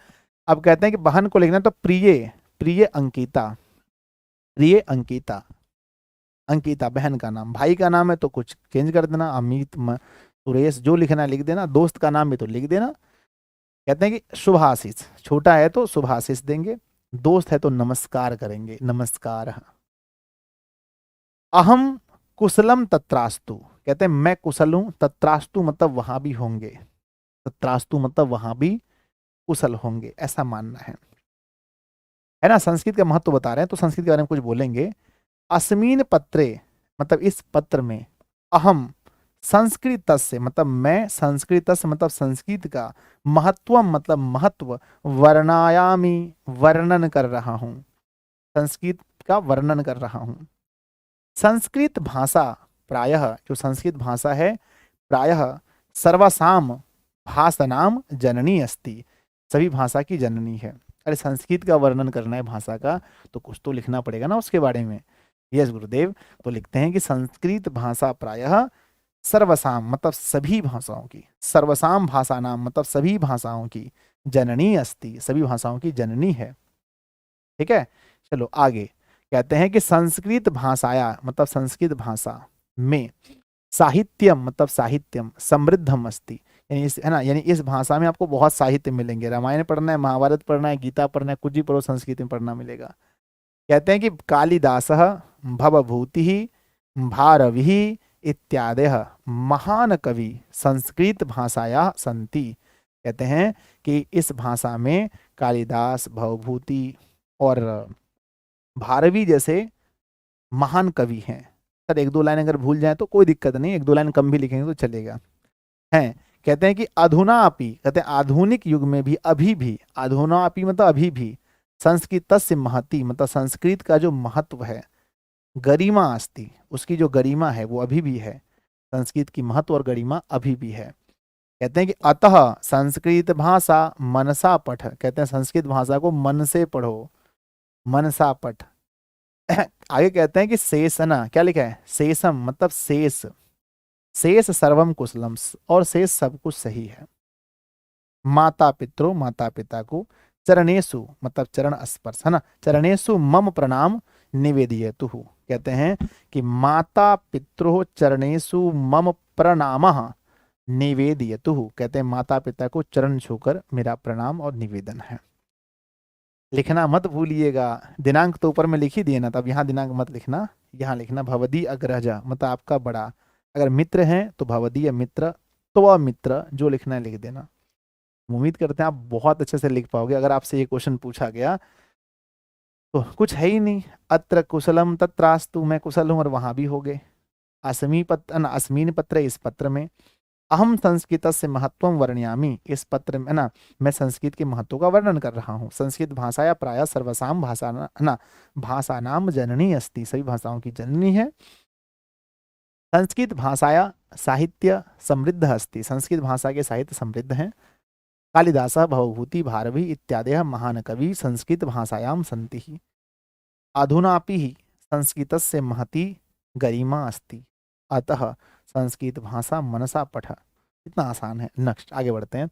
अब कहते हैं कि बहन को लिखना है, तो प्रिय, प्रिय अंकिता, प्रिय अंकिता, अंकिता बहन का नाम। भाई का नाम है तो कुछ चेंज कर देना, अमित, सुरेश, जो लिखना है लिख देना। दोस्त का नाम भी तो लिख देना। कहते हैं कि शुभाशीष, छोटा है तो शुभाशीष देंगे, दोस्त है तो नमस्कार करेंगे, नमस्कार। अहम कुशलम तत्रास्तु, कहते हैं मैं कुशल हूं, तत्रास्तु मतलब वहां भी होंगे, तत्रास्तु मतलब वहां भी कुशल होंगे, ऐसा मानना है ना। संस्कृत का महत्व बता रहे हैं तो संस्कृत के बारे में कुछ बोलेंगे। अस्मीन पत्रे, मतलब इस पत्र में, अहम संस्कृत से मतलब मैं, संस्कृत से मतलब संस्कृत का, महत्वम मतलब महत्व, वर्णायामी वर्णन कर रहा हूं, संस्कृत का वर्णन कर रहा हूं। संस्कृत भाषा प्रायः, जो संस्कृत भाषा है, प्रायः सर्वसाम भाषानाम जननी अस्ति, सभी भाषा की जननी है। अरे संस्कृत का वर्णन करना है भाषा का, तो कुछ तो लिखना पड़ेगा ना उसके बारे में। यस गुरुदेव, तो लिखते हैं कि संस्कृत भाषा प्रायः सर्वसाम मतलब सभी भाषाओं की, सर्वसाम भाषा नाम मतलब सभी भाषाओं की, जननी अस्ति सभी भाषाओं की जननी है। ठीक है, चलो आगे। कहते हैं कि संस्कृत भाषाया मतलब संस्कृत भाषा में, साहित्यम मतलब साहित्यम, समृद्धम अस्ति, यानी इस, है ना, यानी इस भाषा में आपको बहुत साहित्य मिलेंगे। रामायण पढ़ना है, महाभारत पढ़ना है, गीता पढ़ना है, कुछ भी पढ़ो संस्कृत में पढ़ना मिलेगा। कहते हैं कि कालिदास भवभूति भारवि इत्यादि महान कवि संस्कृत भाषाया संति। कहते हैं कि इस भाषा में कालिदास, भवभूति और भारवी जैसे महान कवि हैं। सर 1-2 लाइन अगर भूल जाए तो कोई दिक्कत नहीं, 1-2 लाइन कम भी लिखेंगे तो चलेगा। हैं, कहते हैं कि अधुना अपि, कहते हैं आधुनिक युग में भी, अभी भी, अधुना अपि मतलब अभी भी, संस्कृतस्य महति मतलब संस्कृत का जो महत्व है, गरिमा अस्ति उसकी जो गरिमा है वो अभी भी है, संस्कृत की महत्व और गरिमा अभी भी है। कहते हैं कि अतः संस्कृत भाषा मनसा पठ, कहते हैं संस्कृत भाषा को मन से पढ़ो, मनसा पठ। आगे कहते हैं कि शेष, है ना, क्या लिखा है, शेषम मतलब शेष, शेष सर्वम कुशलम, और शेष सब कुछ सही है। माता पितरो माता पिता को, चरणेशु मतलब चरण स्पर्श, है ना, चरणेशु मम प्रणाम निवेदयतु। कहते हैं कि माता पितरो चरणेशु मम प्रणामः निवेदयतु, कहते हैं माता पिता को चरण छूकर मेरा प्रणाम और निवेदन है। लिखना मत भूलिएगा, दिनांक तो ऊपर में लिख ही दिए ना, तब यहाँ दिनांक मत लिखना, यहाँ लिखना भवदी अग्रजा मतलब आपका बड़ा, अगर मित्र हैं तो भवदीय मित्र, तो मित्र जो लिखना है लिख देना। उम्मीद करते हैं आप बहुत अच्छे से लिख पाओगे। अगर आपसे ये क्वेश्चन पूछा गया तो कुछ है ही नहीं, अत्र कुशलम तत्रास्तु, मैं कुशल हूं और वहां भी हो गए। अस्मी पत्र, अस्मीन पत्र इस पत्र में, अहम संस्कृत से महत्व वर्णयामी इस पत्र में, ना मैं संस्कृत के महत्व का वर्णन कर रहा हूँ। संस्कृत भाषाया प्राय सर्वसाम भाषा, ना भाषा नाम जननी अस्ति, सभी भाषाओं की जननी है। संस्कृत भाषाया साहित्य समृद्ध अस्ति, संस्कृत भाषा के साहित्य समृद्ध हैं। कालिदास भवभूति भारवी इत्यादि महान कवि संस्कृत भाषायां सन्ति। अधुनापि संस्कृत से महती गरिमा अस्ति, अतः संस्कृत भाषा मनसा पठ। इतना आसान है। नेक्स्ट आगे बढ़ते हैं।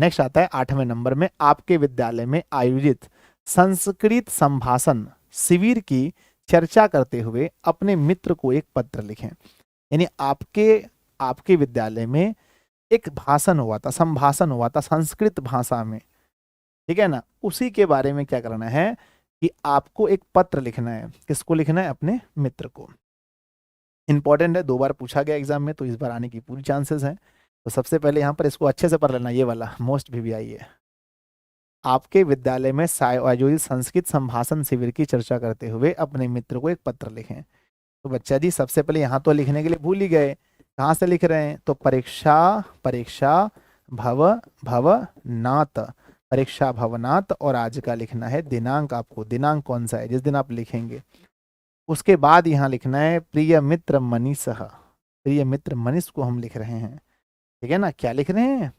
नेक्स्ट आता है 8वें नंबर में, आपके विद्यालय में आयोजित संस्कृत संभाषण शिविर की चर्चा करते हुए अपने मित्र को एक पत्र लिखें। यानी आपके आपके विद्यालय में एक भाषण हुआ था, संभाषण हुआ था संस्कृत भाषा में, ठीक है ना, उसी के बारे में क्या करना है कि आपको एक पत्र लिखना है। किसको लिखना है? अपने मित्र को। इंपॉर्टेंट है, 2 बार पूछा गया एग्जाम में, तो इस बार आने की पूरी चांसेस हैं। तो सबसे पहले यहाँ पर इसको अच्छे से पढ़ लेना, ये वाला मोस्ट VVI है। आपके विद्यालय में आयोजित संस्कृत संभाषण शिविर की चर्चा करते हुए अपने मित्र को एक पत्र लिखें। तो बच्चा जी सबसे पहले यहाँ तो लिखने के लिए भूल ही गए, कहाँ से लिख रहे हैं? तो परीक्षा भवनात्, परीक्षा भवनात्, और आज का लिखना है दिनांक। आपको दिनांक कौन सा है जिस दिन आप लिखेंगे। उसके बाद यहाँ लिखना है प्रिय मित्र मनीषः, प्रिय मित्र मनीष को हम लिख रहे हैं, ठीक है ना। क्या लिख रहे हैं?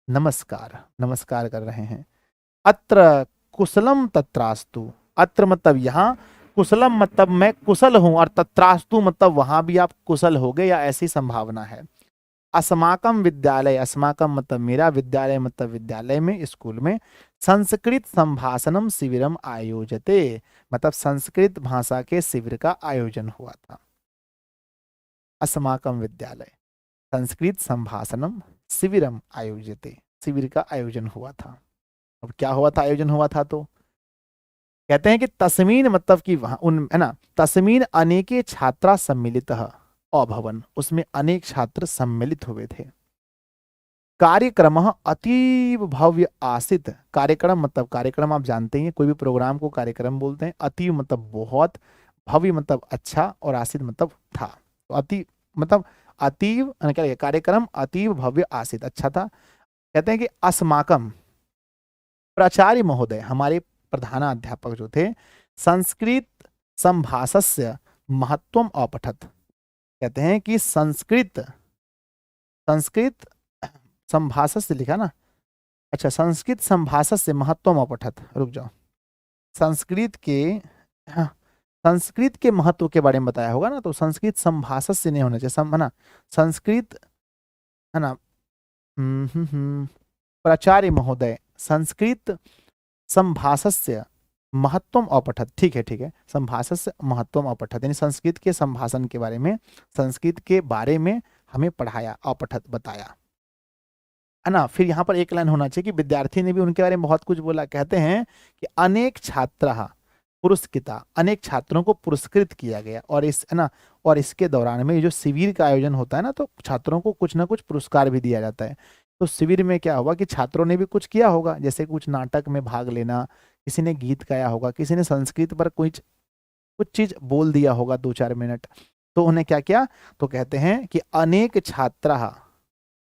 नमस्कार, नमस्कार कर रहे हैं। अत्र कुशलम तत्रास्तु, अत्र मतलब यहाँ, कुशलम मतलब मैं कुशल हूं, और तत्रास्तु मतलब वहां भी आप कुशल हो गए या ऐसी संभावना है। अस्माकम विद्यालय, अस्माकम मतलब मेरा, विद्यालय मतलब विद्यालय में, स्कूल में, संस्कृत संभाषणम शिविरम आयोजते, मतलब संस्कृत भाषा के शिविर का आयोजन हुआ था। अस्माकम विद्यालय संस्कृत संभाषणम शिविरम आयोजते, शिविर का आयोजन हुआ था। अब क्या हुआ था? आयोजन हुआ था तो कहते हैं कि तस्मीन मतलब कि वहां उन, है ना, तस्मीन अनेके छात्रा सम्मिलित अभवन, उसमें अनेक छात्र सम्मिलित हुए थे। कार्यक्रम अतीव भव्य आसित, कार्यक्रम मतलब, कार्यक्रम आप जानते हैं कोई भी प्रोग्राम को कार्यक्रम बोलते हैं। अतीव मतलब बहुत, भव्य मतलब अच्छा, और आसित मतलब था। तो अति मतलब अतीव, क्या कार्यक्रम अतीव भव्य आसित, अच्छा था। कहते हैं कि अस्माकम प्राचार्य महोदय, हमारे प्रधानाध्यापक जो थे, संस्कृत संभाषस्य महत्वम अपठत, कहते हैं कि संस्कृत संभाषस्य लिखा ना, अच्छा, संस्कृत संभाषस्य महत्वम अपठत, रुक जाओ, संस्कृत के, हाँ, संस्कृत के महत्व के बारे में बताया होगा ना, तो संस्कृत संभाषस्य नहीं होना चाहिए, है ना, संस्कृत, है ना। प्राचार्य महोदय संस्कृत संभाषस्य महत्वम अपठत, ठीक है, ठीक है, संभाषस्य महत्वम अपठत, यानी संस्कृत के संभाषण के बारे में, संस्कृत के बारे में हमें पढ़ाया, अपठत बताया, है ना। फिर यहाँ पर एक लाइन होना चाहिए कि विद्यार्थी ने भी उनके बारे में बहुत कुछ बोला। कहते हैं कि अनेक छात्र पुरस्कृता, अनेक छात्रों को पुरस्कृत किया गया, और इस, है ना, और इसके दौरान में जो शिविर का आयोजन होता है ना, तो छात्रों को कुछ ना कुछ पुरस्कार भी दिया जाता है। तो शिविर में क्या हुआ कि छात्रों ने भी कुछ किया होगा, जैसे कुछ नाटक में भाग लेना, किसी ने गीत गाया होगा, किसी ने संस्कृत पर कुछ चीज बोल दिया होगा 2-4 मिनट। तो उन्हें क्या किया? तो कहते हैं कि अनेक छात्रा,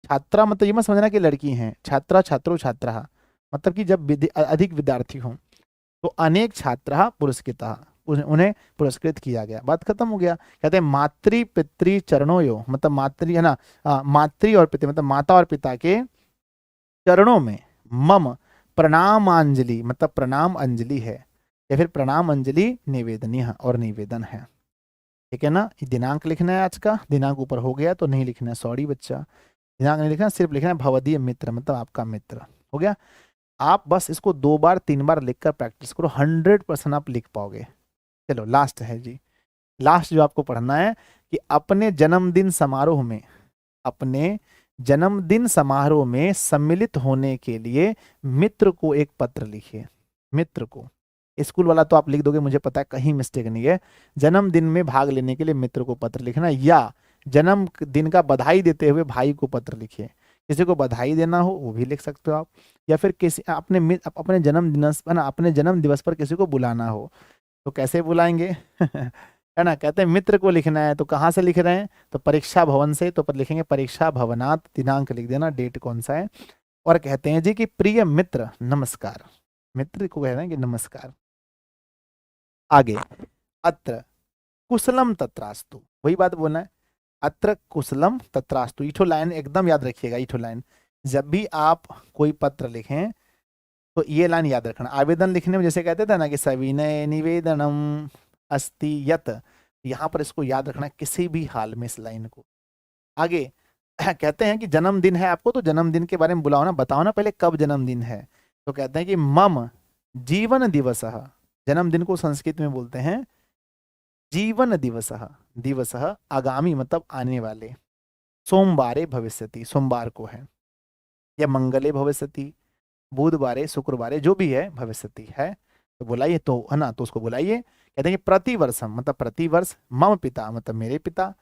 छात्रा मतलब ये मत समझना कि लड़की हैं, छात्रा छात्रो छात्रा मतलब कि जब अधिक विद्यार्थी हों, तो अनेक छात्रा पुरस्कृता, उन्हें पुरस्कृत किया गया, बात खत्म हो गया। कहते हैं मातृ पितृ चरणों यो, मतलब मातृ, है ना, मातृ और पितृ मतलब माता और पिता के चरणों में मम प्रणामांजलि, मतलब प्रणाम अंजलि है, या फिर प्रणाम अंजलि निवेदनीय और निवेदन है, ठीक है ना। दिनांक लिखना है, आज का दिनांक ऊपर हो गया तो नहीं लिखना है, सॉरी बच्चा, दिनांक नहीं लिखना, सिर्फ लिखना है भवदीय मित्र, मतलब आपका मित्र, हो गया। आप बस इसको 2 बार 3 बार लिखकर प्रैक्टिस करो, 100% आप लिख पाओगे। चलो लास्ट है जी, लास्ट जो आपको पढ़ना है कि अपने जन्मदिन समारोह में, अपने जन्मदिन समारोह में सम्मिलित होने के लिए मित्र को एक पत्र लिखिए। मित्र को, स्कूल वाला तो आप लिख दोगे, मुझे पता है कहीं मिस्टेक नहीं है। जन्मदिन में भाग लेने के लिए मित्र को पत्र लिखना, या जन्मदिन का बधाई देते हुए भाई को पत्र लिखिए। किसी को बधाई देना हो वो भी लिख सकते हो आप, या फिर किसी अपने जन्म दिवस पर किसी को बुलाना हो तो कैसे बुलाएंगे है ना। कहते हैं मित्र को लिखना है, तो कहाँ से लिख रहे हैं? तो परीक्षा भवन से, तो पर लिखेंगे परीक्षा भवनात्, दिनांक लिख देना, डेट कौन सा है। और कहते हैं जी कि प्रिय मित्र नमस्कार, मित्र को कह रहे हैं कि नमस्कार। आगे अत्र कुशलम तत्रास्तु, वही बात बोलना है, अत्र कुशलम तत्रास्तु। इठो लाइन एकदम याद रखिएगा, इठो लाइन, जब भी आप कोई पत्र लिखें तो ये लाइन याद रखना। आवेदन लिखने में जैसे कहते थे ना कि सविनय निवेदनम अस्ति यत, यहाँ पर इसको याद रखना किसी भी हाल में, इस लाइन को। आगे कहते हैं कि जन्मदिन है आपको, तो जन्मदिन के बारे में बुलाओ ना, बताओ ना पहले कब जन्मदिन है। तो कहते हैं कि मम जीवन दिवसः, जन्मदिन को संस्कृत में बोलते हैं जीवन दिवसः। दिवसः आगामी मतलब आने वाले, सोमवारे भविष्यति सोमवार को है, या मंगले भविष्यति बुधवारे शुक्रवारे जो भी है भविष्यति है, तो बुलाइए, तो है ना, तो उसको बुलाइए। कहते हैं कि प्रतिवर्षम मतलब प्रतिवर्ष, मम पिता मतलब मेरे पिता,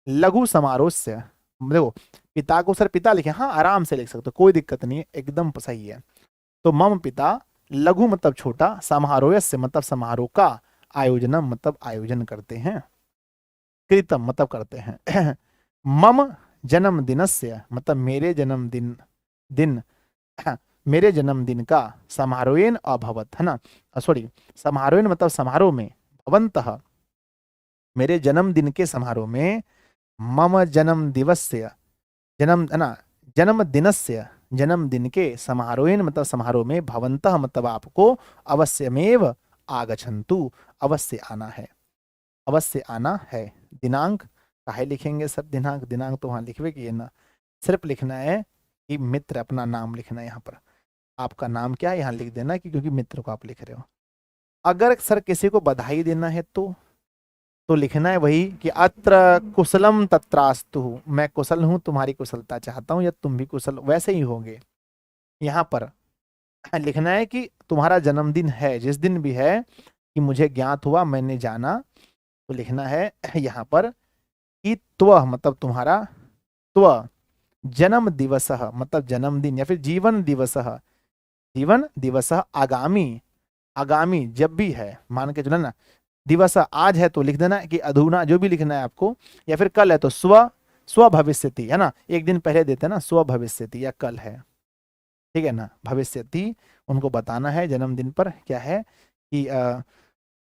लघु समारोह से, देखो पिता को सर पिता लिखे, हाँ आराम से लिख सकते हो, कोई दिक्कत नहीं है, एकदम सही है। तो मम पिता, लघु मतलब छोटा, समारोह से मतलब समारोह का, आयोजनम मतलब आयोजन करते हैं, कृतम मतलब करते हैं। मम जन्मदिनस्य मतलब मेरे जन्मदिन, दिन मेरे जन्मदिन का समारोहेन अभवत, है ना, सॉरी समारोहेन मतलब समारोह में, भवंतः मेरे जन्मदिन के समारोह में, मम जन्म दिवस्य जन्म, है ना, जन्मदिनस्य जन्मदिन के समारोहेन मतलब समारोह में, भवंतः मतलब आपको, अवश्यमेव आगच्छन्तु अवश्य आना है, अवश्य आना है। दिनांक काहे लिखेंगे सर, दिनांक, दिनांक तो वहां लिखवे कि ना, सिर्फ लिखना है कि मित्र, अपना नाम लिखना है यहाँ पर, आपका नाम क्या है यहाँ लिख देना कि क्योंकि मित्र को आप लिख रहे हो। अगर सर किसी को बधाई देना है तो लिखना है वही कि अत्र कुशलम तत्रास्तु, मैं कुशल हूं, तुम्हारी कुशलता चाहता हूं, या तुम भी कुशल वैसे ही होगे। यहाँ पर लिखना है कि तुम्हारा जन्मदिन है, जिस दिन भी है कि मुझे ज्ञात हुआ, मैंने जाना, तो लिखना है यहाँ पर कि त्व मतलब तुम्हारा, त्व जन्म दिवसः मतलब जन्मदिन, या फिर जीवन दिवसः, जीवन दिवसः आगामी, आगामी जब भी है, मान के चलो ना, दिवस आज है तो लिख देना कि अधूना जो भी लिखना है आपको, या फिर कल है तो स्व, स्व भविष्यति, है ना, एक दिन पहले देते हैं ना, स्व भविष्यति या कल है, ठीक है ना, भविष्यति उनको बताना है जन्मदिन पर क्या है कि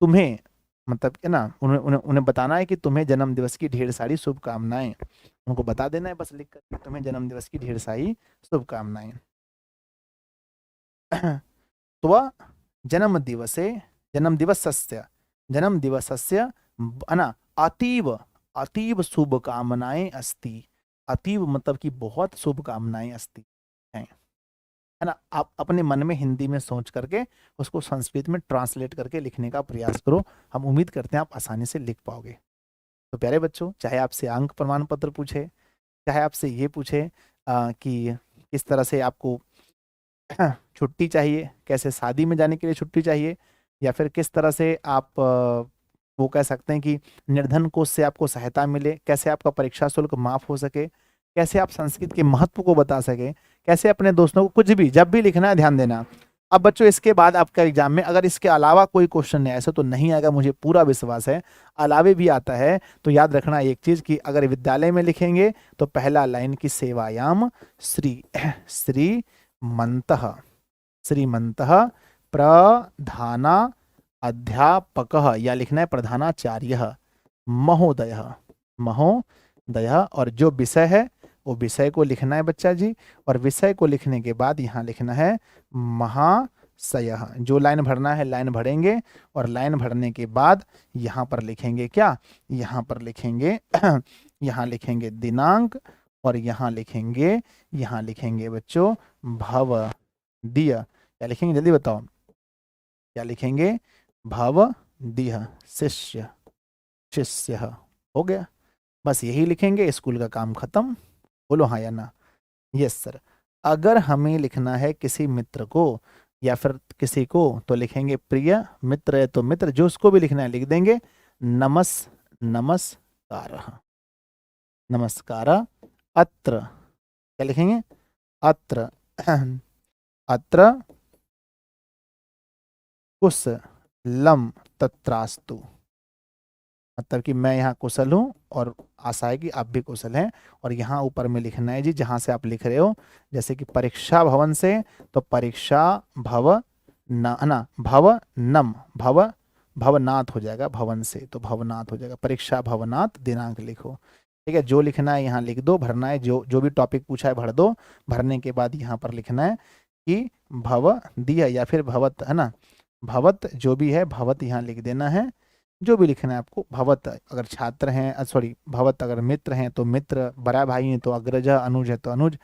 तुम्हें मतलब है ना, उन्हें उन्हें उन्हें बताना है कि तुम्हें जन्म दिवस की ढेर सारी शुभकामनाएं, उनको बता देना है बस लिख कर, तुम्हें जन्म दिवस की ढेर सारी शुभकामनाएं। तो जन्म दिवसे, जन्म दिवसस्य, जन्म दिवसस्य ना अतीव, अतीव शुभकामनाएं अस्ति, अतीव मतलब कि बहुत शुभकामनाएं अस्ति हैं, है ना। आप अपने मन में हिंदी में सोच करके उसको संस्कृत में ट्रांसलेट करके लिखने का प्रयास करो, हम उम्मीद करते हैं आप आसानी से लिख पाओगे। तो प्यारे बच्चों, चाहे आपसे अंक प्रमाण पत्र पूछे, चाहे आपसे ये पूछे कि किस तरह से आपको छुट्टी चाहिए, कैसे शादी में जाने के लिए छुट्टी चाहिए, या फिर किस तरह से आप वो कह सकते हैं कि निर्धन कोष से आपको सहायता मिले, कैसे आपका परीक्षा शुल्क माफ हो सके, कैसे आप संस्कृत के महत्व को बता सके, कैसे अपने दोस्तों को, कुछ भी जब भी लिखना है ध्यान देना। अब बच्चों इसके बाद आपका एग्जाम में अगर इसके अलावा कोई क्वेश्चन है, ऐसा तो नहीं आएगा, मुझे पूरा विश्वास है, अलावे भी आता है, तो याद रखना एक चीज कि अगर विद्यालय में लिखेंगे तो पहला लाइन की सेवायाम श्री, श्रीमंतः, श्रीमंतः प्रधाना अध्यापकः, या लिखना है प्रधानाचार्य, महोदय, महोदय, और जो विषय है वो विषय को लिखना है बच्चा जी, और विषय को लिखने के बाद यहाँ लिखना है महाशयः, जो लाइन भरना है लाइन भरेंगे, और लाइन भरने के बाद यहाँ पर लिखेंगे क्या, यहाँ पर लिखेंगे यहाँ लिखेंगे दिनांक, और यहाँ लिखेंगे बच्चों भवदीय, क्या लिखेंगे जल्दी बताओ, क्या लिखेंगे, भवदीय, शिष्य, शिष्य, हो गया, बस यही लिखेंगे, स्कूल का काम खत्म। बोलो हाँ या ना। Yes sir. अगर हमें लिखना है किसी मित्र को या फिर किसी को, तो लिखेंगे प्रिय मित्र है तो मित्र, जो उसको भी लिखना है लिख देंगे नमस्कार, नमस्कार, अत्र, क्या लिखेंगे, अत्र, अत्र कुशलम तत्रास्तु, मतलब कि मैं यहाँ कुशल हूँ और आशा है कि आप भी कुशल हैं, और यहाँ ऊपर में लिखना है जी जहाँ से आप लिख रहे हो, जैसे कि परीक्षा भवन से तो परीक्षा भव ना भव नम, भव भवनाथ हो जाएगा, भवन से तो भवनाथ हो जाएगा, परीक्षा भवनाथ, दिनांक लिखो, ठीक है, जो लिखना है यहाँ लिख दो, भरना है जो भी टॉपिक पूछा है भर दो, भरने के बाद यहाँ पर लिखना है कि भव दिया या फिर भवत, है ना, भवत जो भी है भवत यहाँ लिख देना है, जो भी लिखना है आपको। भवत अगर छात्र हैं, सॉरी भवत अगर मित्र हैं तो मित्र, बड़ा भाई है तो अग्रज, अनुज है तो अनुज।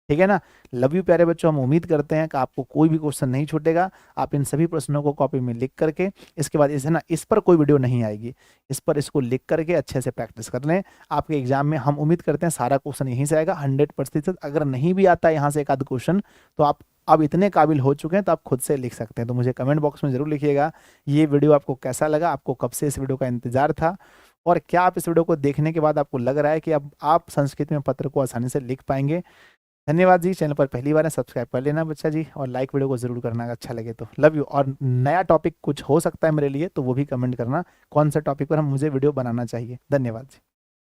ठीक है ना। लव यू प्यारे बच्चों, हम उम्मीद करते हैं कि आपको कोई भी क्वेश्चन नहीं छूटेगा। आप इन सभी प्रश्नों को कॉपी में लिख करके, इसके बाद इस है ना, इस पर कोई वीडियो नहीं आएगी, इस पर इसको लिख करके अच्छे से प्रैक्टिस कर लें। आपके एग्जाम में हम उम्मीद करते हैं सारा क्वेश्चन यहीं से आएगा 100%। अगर नहीं भी आता है यहाँ से एक आध क्वेश्चन, तो आप अब इतने काबिल हो चुके हैं तो आप खुद से लिख सकते हैं। तो मुझे कमेंट बॉक्स में जरूर लिखिएगा ये वीडियो आपको कैसा लगा, आपको कब से इस वीडियो का इंतजार था, और क्या आप इस वीडियो को देखने के बाद आपको लग रहा है कि अब आप संस्कृत में पत्र को आसानी से लिख पाएंगे। धन्यवाद जी। चैनल पर पहली बार है, सब्सक्राइब कर लेना बच्चा जी, और लाइक वीडियो को जरूर करना अगर अच्छा लगे तो। Love you. और नया टॉपिक कुछ हो सकता है मेरे लिए तो वो भी कमेंट करना, कौन सा टॉपिक पर हम मुझे वीडियो बनाना चाहिए। धन्यवाद जी।